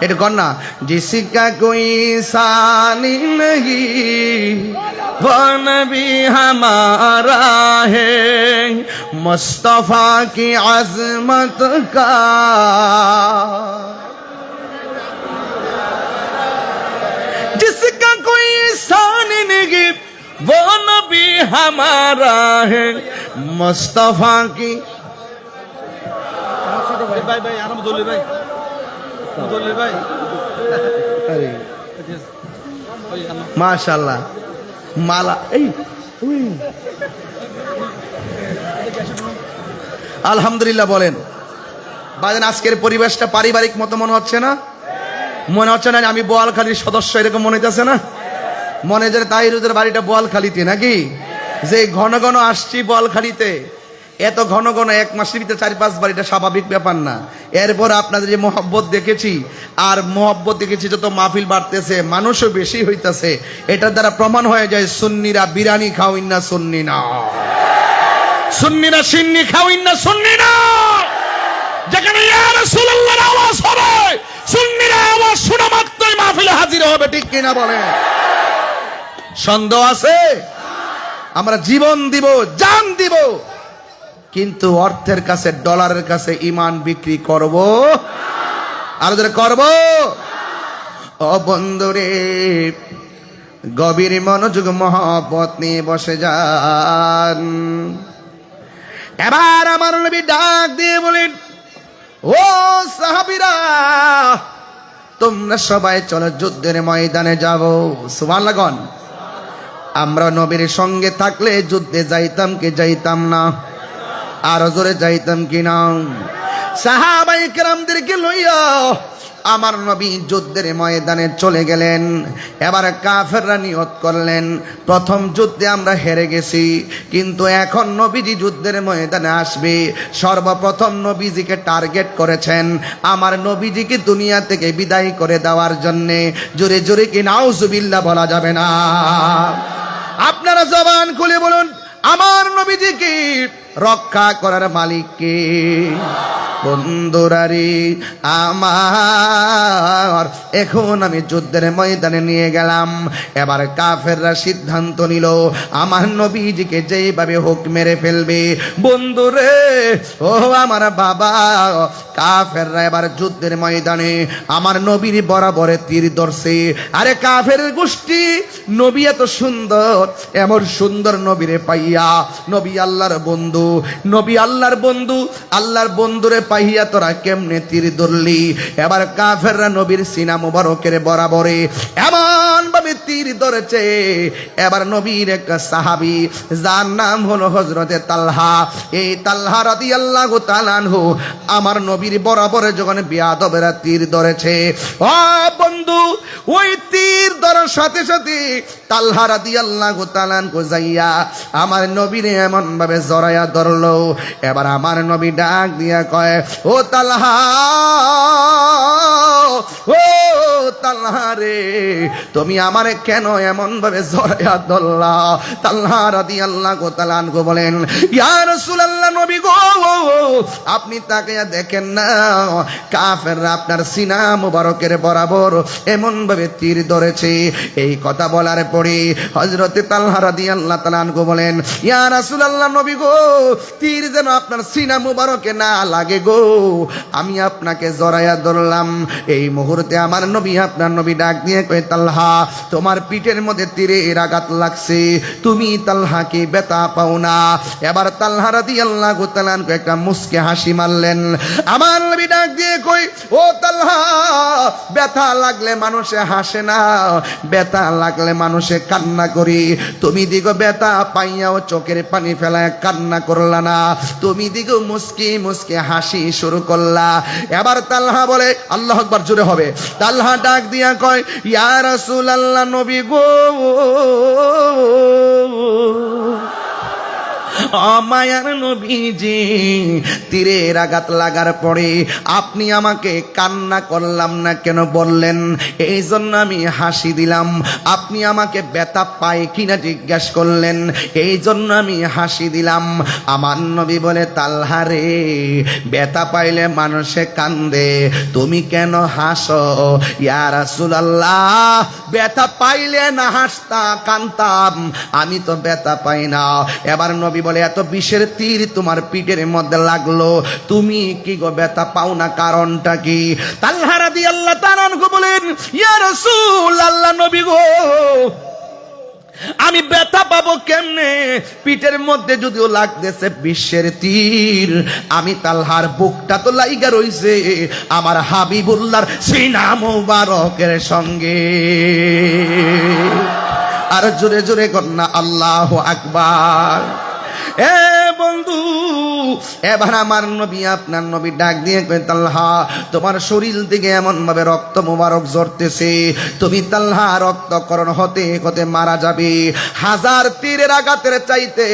এটা গণ না। জিসকা কোই সানি নহি वो नबी हमारा है, मुस्तफा की अजमत का जिसका कोई शान नहीं, वो नबी हमारा है, मुस्तफा की। भाई भाई आराम दोले भाई, दोले भाई। अरे माशाल्लाह, মালা এই আলহামদুলিল্লাহ বলেন। বাজান আজকের পরিবেশটা পারিবারিক মতো মনে হচ্ছে না? মনে হচ্ছে না আমি বোয়ালখালীর সদস্য, এরকম মনে হচ্ছে না? মনে যে তাহিরুদের বাড়িটা বোয়ালখালীতে নাকি, যে ঘন ঘন আসছি বোয়ালখালীতে, এত ঘন ঘন 1 মাসের ভিতরে 4-5 বার, এটা স্বাভাবিক ব্যাপার না। এরপর আপনাদের যে মহব্বত দেখেছি, আর মহব্বত দেখেছি যত মাহফিল বাড়তেছে, মানুষও বেশি হইতাছে, এটার দ্বারা প্রমাণ হয়ে যায় সুন্নিরা বিরিয়ানি খাওইন না, সুন্নি না, সুন্নিরা সিন্নি খাওইন না, সুন্নি না। যেখানে ইয়া রাসূলুল্লাহর আওয়াজ হবে, সুন্নিরা আওয়াজ শোনা মাত্রই মাহফিলে হাজির হবে, ঠিক কিনা বলেন? সন্দেহ আছে? আমরা জীবন দিব, জান দিব, কিন্তু অর্থের কাছে, ডলারের কাছে ইমান বিক্রি করব? আরো ধরে করব? ও বন্ধুরে, গভীর মনোযোগ মহব্বত নিয়ে বসে যান। এবার আমার নবী ডাক দিয়ে বলেন, ও সাহাবীরা, তোমরা সবাই চলো যুদ্ধের ময়দানে যাব। সুবহানাল্লাহ গণ। আমরা নবীর সঙ্গে থাকলে যুদ্ধে যাইতাম কি যাইতাম না? আরো জোরে যাইতাম কিনা? সাহাবায়ে কেরামদেরকে লইয়া আমার নবী যুদ্ধের ময়দানে চলে গেলেন। এবার কাফেররা নিয়ত করলেন, প্রথম যুদ্ধে আমরা হেরে গেছি, কিন্তু এখন নবীজি যুদ্ধের ময়দানে আসবে, সর্বপ্রথম নবীজিকে টার্গেট করেছেন, আমার নবীজিকে দুনিয়া থেকে বিদায় করে দেওয়ার জন্যে। জোরে জোরে কি নাউজুবিল্লাহ বলা যাবে না? আপনারা জবান খুলে বলুন, আমার নবীজিকে রক্ষা করার মালিক কে? বন্ধুরারে আমার, এখন আমি যুদ্ধের ময়দানে নিয়ে গেলাম। এবার কাফেররা সিদ্ধান্ত নিল আমার নবীজিকে যেইভাবে হোক মেরে ফেলবে। বন্ধুরে ও আমার বাবা, কাফেররা এবার যুদ্ধের ময়দানে আমার নবীর বরাবরে তীর ধরছে। আরে কাফের গোষ্ঠী, নবী এত সুন্দর, এমন সুন্দর নবীরে পাইয়া, নবী আল্লাহর বন্ধু, নবী আল্লাহর বন্ধু, আল্লাহর বন্ধুরে পাইয়া তোরা কেমনে তীর ধরলি? এবার কাফেররা নবীর সিনা মুবারকের বরাবরে এমন ভাবে তীর ধরেছে। এবার নবীর এক সাহাবী, যার নাম হলো হযরতে তালহা, এই তালহা রাদিয়াল্লাহু তাআলা আনহু আমার নবীর বরাবরে যখন বিয়াদবেরা তীর ধরেছে, ও বন্ধু, ওই তীর ধরার সাথে সাথে তালহা রাদিয়াল্লাহু তাআলা আনহু যাইয়া আমার নবীরে এমন ভাবে জড়াইয়া ধরলো। এবার আমার নবী ডাক দিয়া কয়, ও তালহা, ও তালহা রে, তুমি আমারে কেন এমন ভাবে জড়াইয়া ধরলা? তালহা রাদিয়াল্লাহু তাআলা আনহু বলেন, ইয়া রাসূলুল্লাহ, নবী গো, আপনি তাকায়া দেখেন না, কাফেররা আপনার সিনা মুবারকের বরাবর এমন ভাবে তীর ধরেছে। এই কথা বলার পরে হযরতে তালহা রাদিয়াল্লাহু তাআলা আনহু বলেন, ইয়া রাসূলুল্লাহ, নবী গো, তীর যেন আপনার সিনা মুবারকে না লাগে গো, আমি আপনাকে জড়াইয়া ধরলাম। এই মুহূর্তে আমার নবী, আপনার নবী ডাক দিয়ে কয়, তালহা, তোমার পিঠের মধ্যে তীরের আঘাত লাগছে, তুমি তালহা কি ব্যথা পাও না? এবার তালহা রাদিয়াল্লাহু তাআলা আনহু একটা মুস্কে হাসি মারলেন। আমার নবী ডাক দিয়ে কই, ও তালহা, ব্যথা লাগলে মানুষে হাসে না, ব্যথা লাগলে মানুষে কান্না করি। তুমি দিগো ব্যথা পাইয়াও চোখের পানি ফেলায় কান্না করলা না, তুমি দিগো মুস্কি মুস্কি হাসি শুরু করলা। এবার তালহা বলে, আল্লাহু আকবার, জোরে হবে। তালহা ডাক দিয়া কয়, ইয়া রাসূলুল্লাহ, নবী গো, মায়ার নবীজি, তীরের আঘাত লাগার পরে আপনি আমাকে কান্না করলাম না কেন বললেন? এই জন্য আমি হাসি দিলাম। আপনি আমাকে ব্যথা পায় কিনা জিজ্ঞাসা করলেন, এই জন্য আমি হাসি দিলাম। আমার নবী বলে, তালহা রে, ব্যথা পাইলে মানুষে কান্দে, তুমি কেন হাসো? ইয়া রাসূলুল্লাহ, ব্যথা পাইলে না হাসতা কান্দতাম, আমি তো ব্যথা পাই না। এবার নবী বলে, এত বিষের তীর তোমার পিঠের মধ্যে লাগলো, তুমি কি গো ব্যথা পাও না, কারণটা কি? তালহা রাদিয়াল্লাহু তাআলা আনহু বলেন, ইয়া রাসূলুল্লাহ, নবী গো, আমি ব্যথা পাবো কেমনে? পিঠের মধ্যে যদিও লাগতেছে বিশ্বের তীর, আমি তালহার বুকটা তো লাইগা রইছে আমার হাবিবুল্লাহর সিনা মুবারকের সঙ্গে। আর জোরে জোরে কন্যা আল্লাহু আকবার। এ বন্ধু, এবার আমার নবী, আপনার নবী ডাক দিয়ে কই, তালহা, তোমার শরীর থেকে এমন ভাবে রক্ত মুবারক ঝরতেছে, তুমি তালহা রক্তকরণ হতে হতে মারা যাবে। হাজার তীরের আঘাতের চাইতে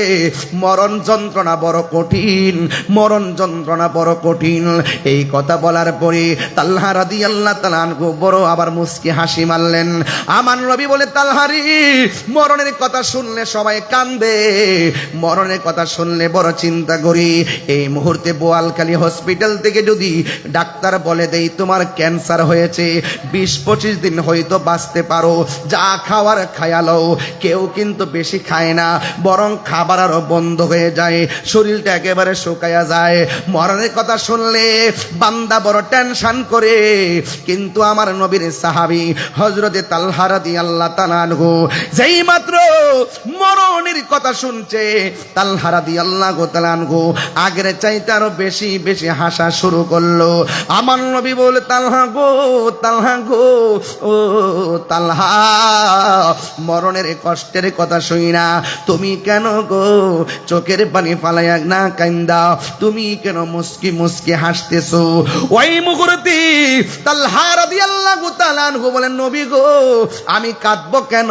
মরণ যন্ত্রণা বড় কঠিন, মরণ যন্ত্রণা বড় কঠিন। এই কথা বলার পরে তালহা রাদিয়াল্লাহু তাআলা আনহু বড় আবার মুস্কি হাসি মারলেন। আমার নবী বলে, তালহা রে, মরণের কথা শুনলে সবাই কান্দে, মরণের কথা শুনলে বড় চিন্তা করি। এই মুহূর্তে বোয়ালখালী হসপিটাল থেকে যদি ডাক্তার বলে দেই তোমার ক্যান্সার হয়েছে, 20-25 দিন হয়তো বাঁচতে পারো, যা খাওয়ার খায়ালো, কেউ কিন্তু বেশি খায় না, বরং খাবার আরো বন্ধ হয়ে যায়, শরীরটা একেবারে শুকায়া যায়। মরণের কথা শুনলে বান্দা বড় টেনশন করে। কিন্তু আমার নবীর সাহাবী হযরতে তালহা রাদিয়াল্লাহু তাআলা আনহু যেই মাত্র মরণের কথা শুনছে, তালহা রাদিয়াল্লাহু তাআলা আনহু আগের চাইতে আরো বেশি বেশি হাসা শুরু করলো। আমার নবী বলে, তালহা গো, তালহা গো, ও তালহা, মরণের কষ্টের কথা শুনি না তুমি কেন গো চোখের পানি ফালাইয়া না কান্দা, তুমি কেন মুস্কি মুস্কি হাসতেছো? ওই মুহূর্তে তালহা রাদিয়াল্লাহু তাআলা আনহু বলেন, নবী গো, আমি কাঁদবো কেন?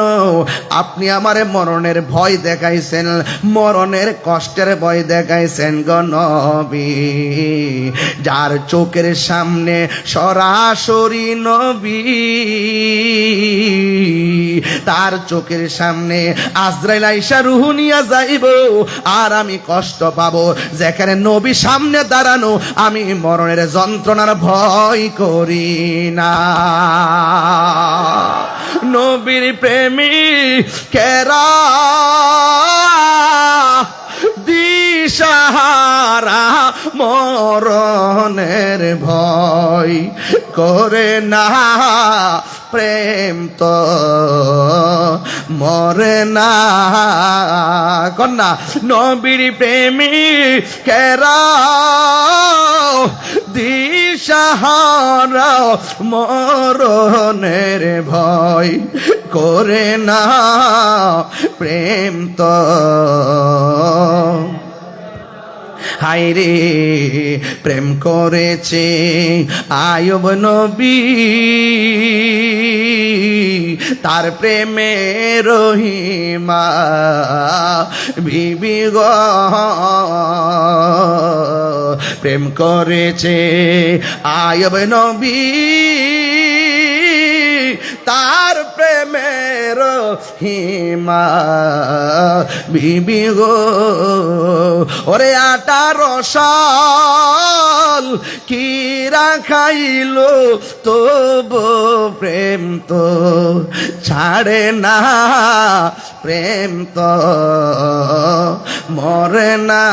আপনি আমারে মরণের ভয় দেখাইছেন, মরণের কষ্টের ভয় দেখাইছেন গো নবী। যার চোখের সামনে সরাসরি নবী, তার চোখের সামনে আজরাইল আইসা রূহ নিয়া যাইব, আর আমি কষ্ট পাবো। যেখানে নবী সামনে দাঁড়ানো, আমি মরণের যন্ত্রণার ভয় করি না। নবীর প্রেমিকেরা দিশাহারা মরণের ভয় করে না, প্রেম তো মরে না। কন্যা, নবীর প্রেমিকেরা দিশাহারা মরণের ভয় করে না, প্রেম তো। হায়রে, প্রেম করেছে আয়ুব নবী, তার প্রেমে রহিমা বিবি গো। প্রেম করেছে আয়ুব নবী, তার প্রেমের হিমা বিবি গো ওরে 18 সাল কি রাখাইল তবু প্রেম তো ছাড়ে না, প্রেম তো মরে না।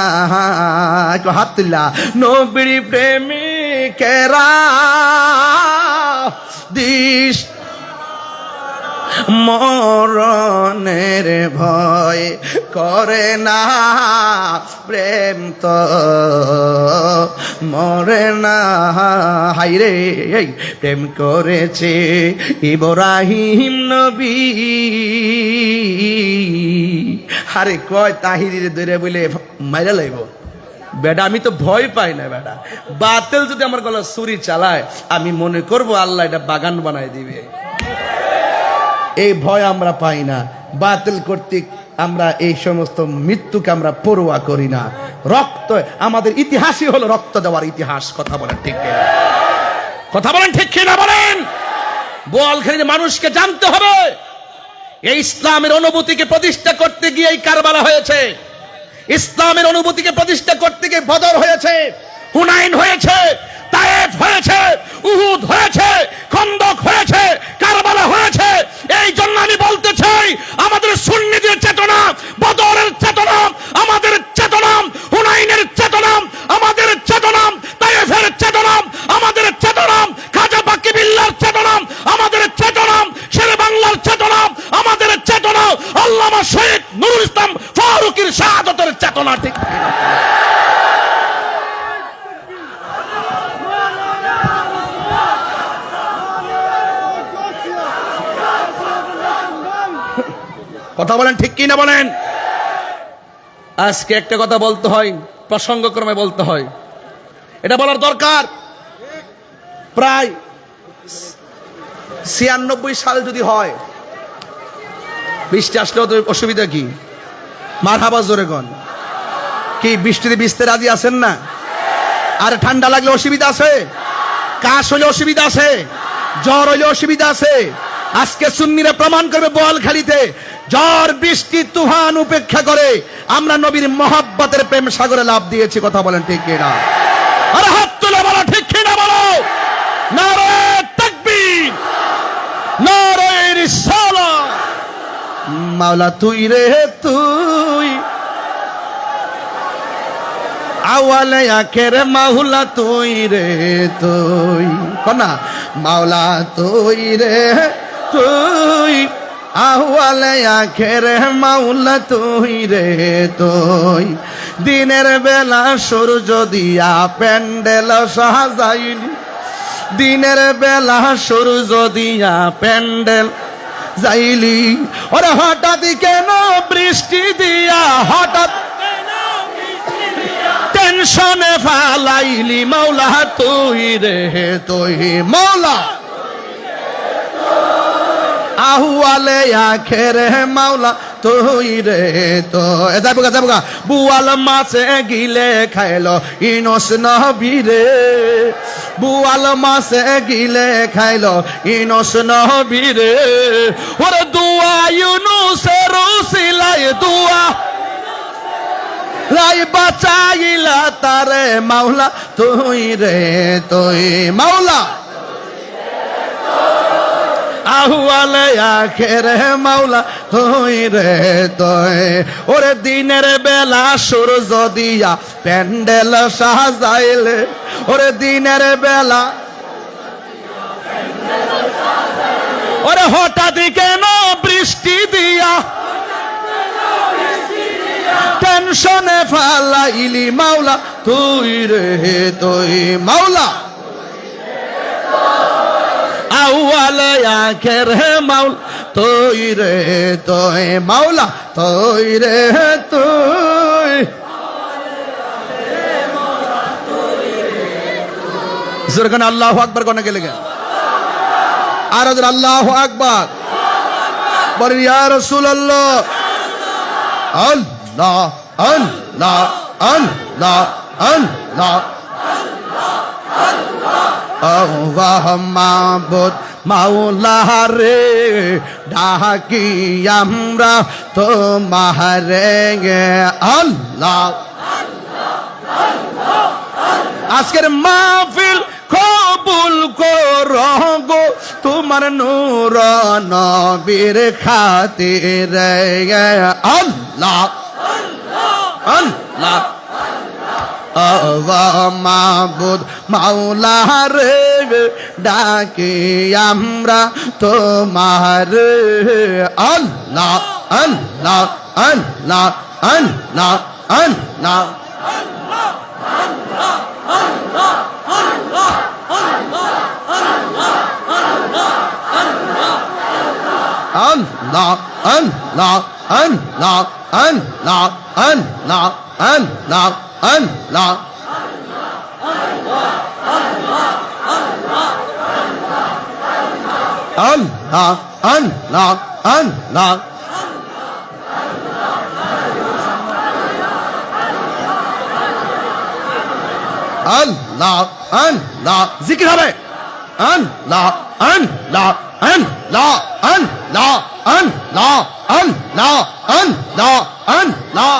একটু হাত তুলা। নবীর প্রেমিকেরা দিস মরণের ভয় করে না, প্রেম তো মরে না। হাইরে এই প্রেম করেছে ইব্রাহিম নবী। আরে কয় তাহিরির দূরে বলে মাইরা লাইব বেটা, আমি তো ভয় পাই না বেটা। বাতিল যদি আমার গলা ছুরি চালায় আমি মনে করব আল্লাহ এটা বাগান বানায় দিবে। এই ভয় আমরা পাই না। বাতিল কর্তৃক আমরা এই সমস্ত মৃত্যুকে আমরা পরোয়া করি না। রক্ত আমাদের ইতিহাসই হলো রক্ত দেওয়ার ইতিহাস। কথা বলেন ঠিক কিনা? কথা বলেন ঠিক কিনা বলেন? বোয়ালখালীর মানুষকে জানতে হবে এই ইসলামের অনুভূতিকে প্রতিষ্ঠা করতে গিয়ে এই কারবালা হয়েছে। ইসলামের অনুভূতিকে প্রতিষ্ঠা করতে গিয়ে বদর হয়েছে, হুনাইন হয়েছে, তায়েফ হয়েছে, উহুদ হয়েছে, খন্দক হয়েছে, কারবালা হয়েছে। এই জন্য আমি বলতে চাই আমাদের সুন্নিদের চেতনা, বদরের চেতনা আমাদের চেতনা, হুনাইনের চেতনা আমাদের চেতনা, তায়েফের চেতনা আমাদের চেতনা, খাজা বাকি বিল্লাহর চেতনা আমাদের চেতনা, শেরে বাংলার চেতনা আমাদের চেতনা, আল্লামা শহীদ নুরুল ইসলাম ফারুকীর শাহাদাতের চেতনা। ঠিক কথা বলেন ঠিক কি না বলেন? আজকে একটা কথা বলতে হয়, প্রসঙ্গক্রমে বলতে হয়, এটা বলার দরকার। প্রায় 96 সাল যদি হয়, বৃষ্টি আসলেও তো অসুবিধা কি? মারহাবা জোরে গন। কি বৃষ্টিতে ভিজতে রাজি আছেন না? আর ঠান্ডা লাগলে অসুবিধা আছে? কাশ হইলে অসুবিধা আছে? জ্বর হইলে অসুবিধা আছে? আজকে সুন্নিরা প্রমাণ করবে বোয়ালখালীতে ঝড় বৃষ্টি তুফান উপেক্ষা করে আমরা নবীর মহব্বতের প্রেম সাগরে লাভ দিয়েছি। কথা বলেন ঠিক কিনা? আরে হাত তুলে বলো ঠিক কিনা বলো। নারে তাকবীর, নারে রিসালাত। মাওলা তুই রে তুই, আওয়ালে আখের মাওলা তুই রে তুই। কোনা মাওলা তুই রে তুই, আওয়ালে আখের মাওলা তুই রে তুই। দিনের বেলা সূর্য দিয়া প্যান্ডেল সাজাইলি, দিনের বেলা সূর্য দিয়া প্যান্ডেল যাইলি, ওরে হঠাৎ কেন বৃষ্টি দিয়া, হঠাৎ টেনশনে ফালাইলি, মাওলা তুই রে তুই, মাওলা আহওয়ালে আখের মাওলা তুই রে তো। যাবগা যাবগা বুয়াল মাছে গিলে খাইলো ইনস নবী রে, বুয়াল মাছে গিলে খাইলো ইনস নবী রে। ওরে দুয়া ইউনুসের উসিলায় দুয়া লাই বাঁচাইলা তারে মাওলা তুই রে তুই, মাওলা আহওয়ালে আখের মাওলা তুই রে তুই। ওরে দিনের বেলা সূর্য দিয়া প্যান্ডেল সাজাইলে, ওরে দিনের বেলা, ওরে হঠাৎ কেন বৃষ্টি দিয়া টেনশনে ফালাইলি, মাওলা তুই রে তুই, মাওলা আউয়ালে আখের মাওলা তুই রে তুই, মাওলা তুই রে তুই। জোরগান আল্লাহু আকবার কোনে গেলে গে? আর আল্লাহু আকবার বলেন ইয়া রাসূলুল্লাহ। আল্লাহ আল্লাহ আল্লাহ আল্লাহ, আল্লাহ মাবুদ মাওলা রে ডাকি আমরা তোমারে আল্লাহ। আজকের মাহফিল কবুল করো গো তোমার নূর নবীর খাতিরে আল্লাহ আল্লাহ। মাবুদ মাওলা রে ডাকি আমরা তোমার আল্লাহ আল্লাহ আল্লাহ আল্লাহ আল্লাহ। Allah, Allah, Allah, Allah, Allah, Allah, Allah. Allah, Allah, Allah. Allah, Allah. জিকির হবে। Allah, Allah, Allah, Allah, Allah, Allah, Allah, Allah.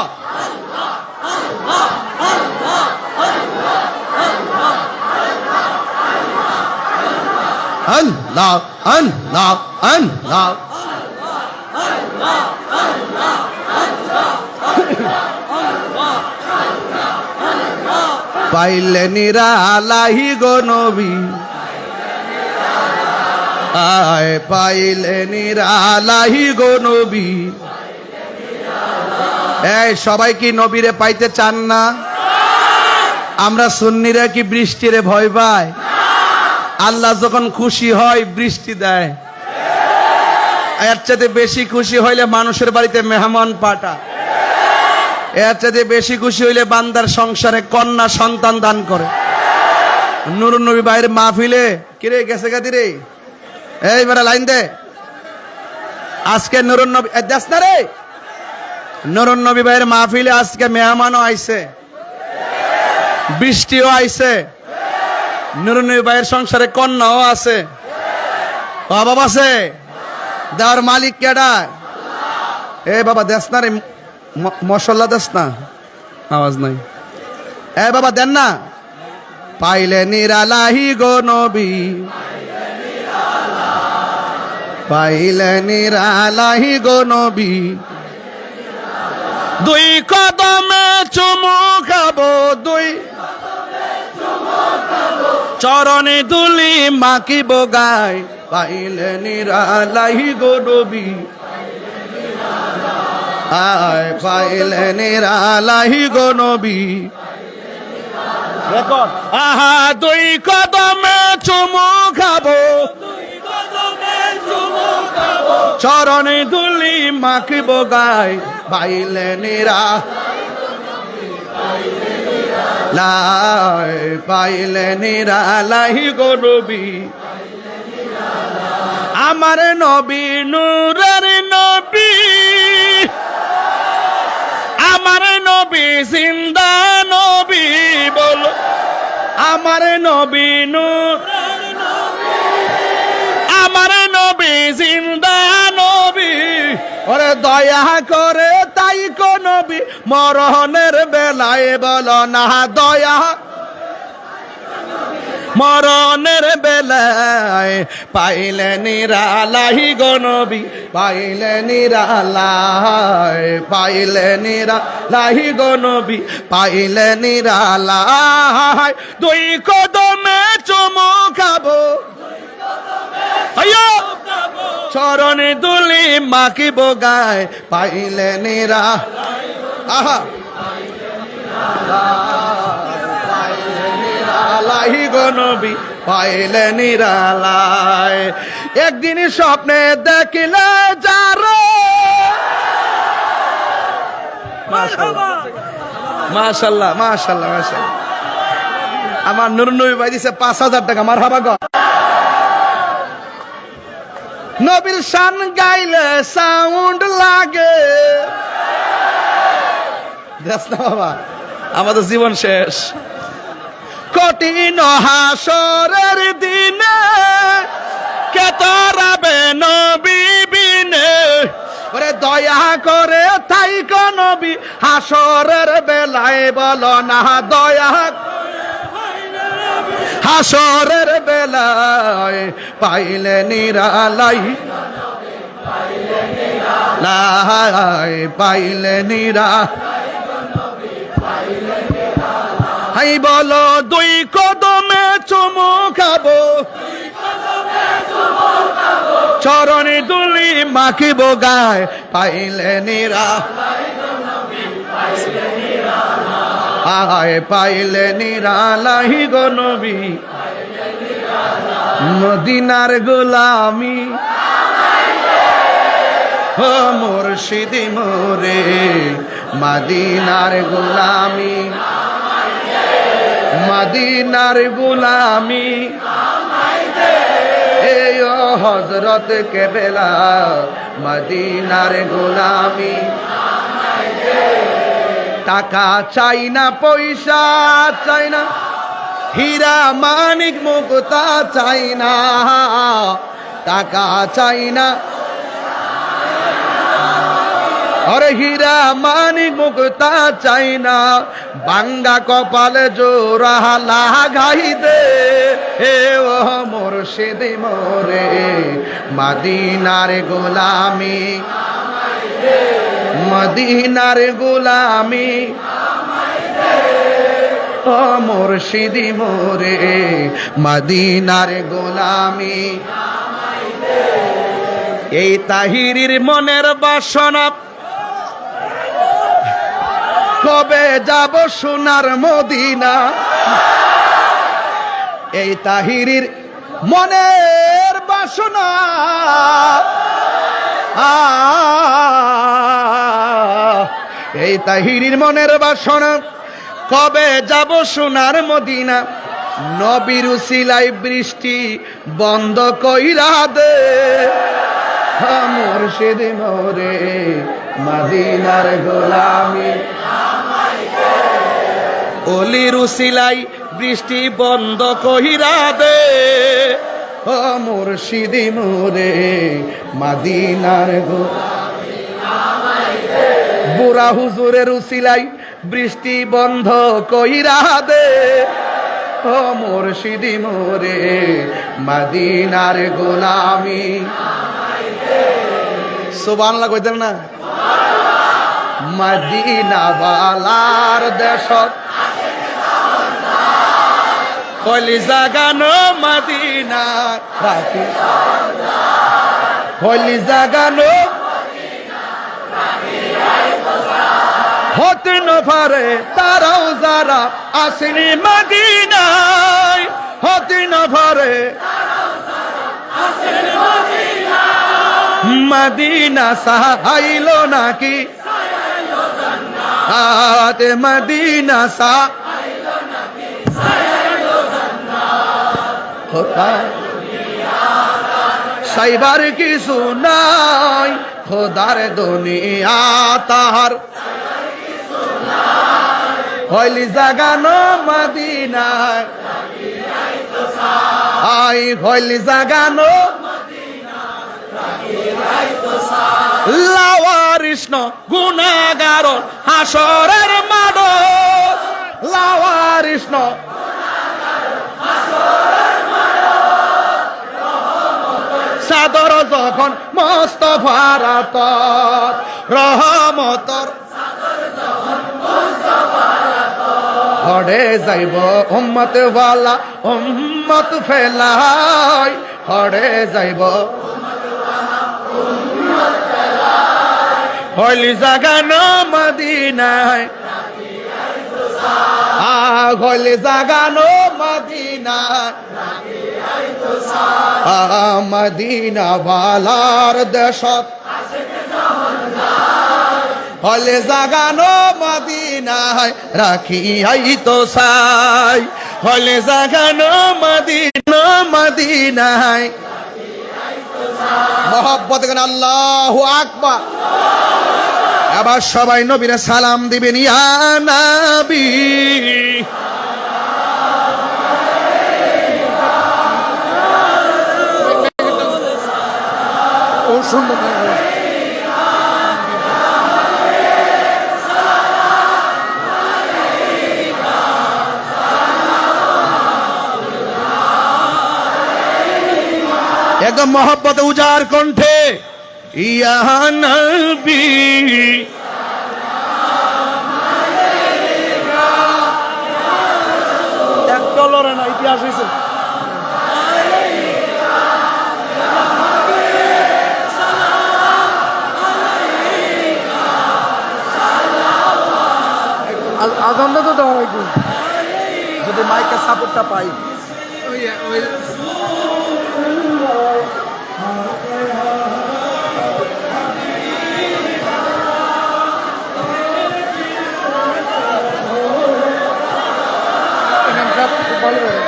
Allah, Allah, Allah. পাইলে নিরালাহি গো নবী, আয় পাইলে নিরালাহি গো নবী। এই সবাই কি নবীরে পাইতে চান না? আমরা সুন্নিরা কি বৃষ্টিরে ভয় পাই? আল্লাহ যখন খুশি হয় বৃষ্টি দেয়। এর চাইতে বেশি খুশি হইলে মানুষের বাড়িতে মেহমান পাঠা। এর চাইতে বেশি খুশি হইলে বান্দার সংসারে কন্যা সন্তান দান করে। নুরুন নবী ভাইয়ের মাহফিলে কিরে গেছে গাদি রে, এইবারে লাইন দে। আজকে নুরুন নবী দেশ না রে, নুরুন নবী ভাইয়ের মাহফিলে আজকে মেহমানও আইছে, বৃষ্টিও আইছে, নুরুন নবী ভাইয়ের সংসারে কন্যাও আছে, অভাব আছে। দেওয়ার মালিক কেডা? এ বাবা দেশ না রে, মশলা দেশ না, আওয়াজ নাই। এ বাবা দেন না। পাইলে নিরালাহি গো নবী, পাইলে নিরালাহি গো নবী। দুই কদমে চুমু খাবো, দুই চরণে দুলি মাখিব গায়। পাইলে নিরালাহি গো নবী, আয় পাইলে নিরালাহি গো নবী। আহা দুই কদমে চুমু খাবো, চরণে দুলি মাখিব গায়। পাইলে নিরালাই, পাইলে নিরালাহি গো নবী। আমার নবী নূরের নবী, আমার নবী জিন্দা নবী। বলো আমার নবী নূর, আমার নবী জিন্দা নবী। ওরে দয়া করে তাই কো নবী মরণের বেলায় বলো না দয়া। মরণের বেলায় পাইলে নিরালাহি গো নবী, পাইলে নিরালায়, পাইলে নিরালাহি গো নবী, পাইলে নিরালায়। দুই কদমে চুমু খাবো, চরণে দুলি মাখিব গায়। পাইলে নিরা, আহা পাইলে নিরালাহি গো নবী, পাইলে নিরালায়। একদিন স্বপ্নে দেখিলে যারো, মাশাআল্লাহ মাশাআল্লাহ মাশাআল্লাহ মাশাআল্লাহ। আমার নুরুন নবী ভাই দিছে ৫,০০০ টাকা। মারহাবা গো। নবীর শান গাইলে সাউন্ড লাগে। দেখ না বাবা, আমাদের জীবন শেষ। কঠিন হাসরের দিনে কে তরাবে নবী বিনে ওরে দয়া করে তাই নবী হাসরের বেলায় বলো না দয়া হাসরের বেলায় পাইলে নিরালাই পাইলে নিরা হাই বলো দুই কদমে চুমু খাবো চরণে দুলি মাখিব গায় পাইলে নিরা আয় পাইলে নিরালাই গো নবী মদিনার গোলামি ও মুর্শিদি মোরে মদিনার গোলামি মদিনার গোলামি এই হযরত কেবলা মদিনার গোলামি টাকা চাই না পয়সা চাই না হীরা মানিক মুক্তা চাই না টাকা চাই না अरे हीरा मानिक मुक्ता चाइना बांगा कपाले जोरा लागाई दे हे ओ मुर्शिद मोरे मदीनार गोलामी मदीनार गोलामी ओ मुर्शिद मोरे मदीनार गोलामी এই তাহিরির মনের বাসনা কবে যাব সোনার মদিনা এই তাহিরির মনের বাসনা এই তাহিরির মনের বাসনা কবে যাব সোনার মদিনা নবীর উসিলাই বৃষ্টি বন্ধ কইরা দে মুর্শিদ মোরে মদিনার গোলামি অলির উসিলাই বৃষ্টি বন্ধ কইরা দে ও মুর্শিদ মোরে মদিনার গোলামি বুড়া হুজুরের উসিলাই বৃষ্টি বন্ধ কইরা দে ও মুর্শিদ মোরে মদিনার গোলামি সুবহানাল্লাহ কইতেন না মদিনা বালার দেশত কলিজা গানো মদিনা রাখি কলিজা গানো হতে ন পারে তারাও যারা আসেনি মদিনায় হতে ন পারে মদিনা সাহাইলো নাকি আতে মদিনা সাহাইলো নাকি সাইবার কিছু নাই খোদার দুনিয়া তাহার হইলি জাগানো মদিনা আই হইলি জাগানো লাওয়ারিষ্ণ গুনাগার হাসরের মাড লাওয়ারিষ্ণ সাদর যখন মোস্তফার রহমতর হড়ে যাইব উম্মত ওয়ালা উম্মত ফেলাই হড়ে যাইব হইলি জাগানো মদিনায় হইলি জাগানো মদিনায় মদিনা বালার দেশত হলে জাগানো মদিনায় রাখি তো সাই হলে জাগানো মদিনায় মোহাব্বত করেন আল্লাহু আকবার আবার সবাই নবীরে সালাম দিবেন ইয়া নবী সুন্দর একদম মহব্বতে উজার কণ্ঠে ইয়া নবী $1 না ইতিহাস হয়েছে আজানটা তো দেওয়া হয়নি যদি মাইকের সাপোর্টটা পাই খুব ভালো করে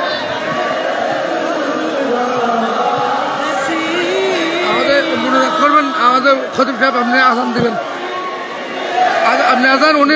আমাদের মনোযোগ করবেন আমাদের খতিব সাহেব আপনি আজান দিবেন আপনি আজান উনি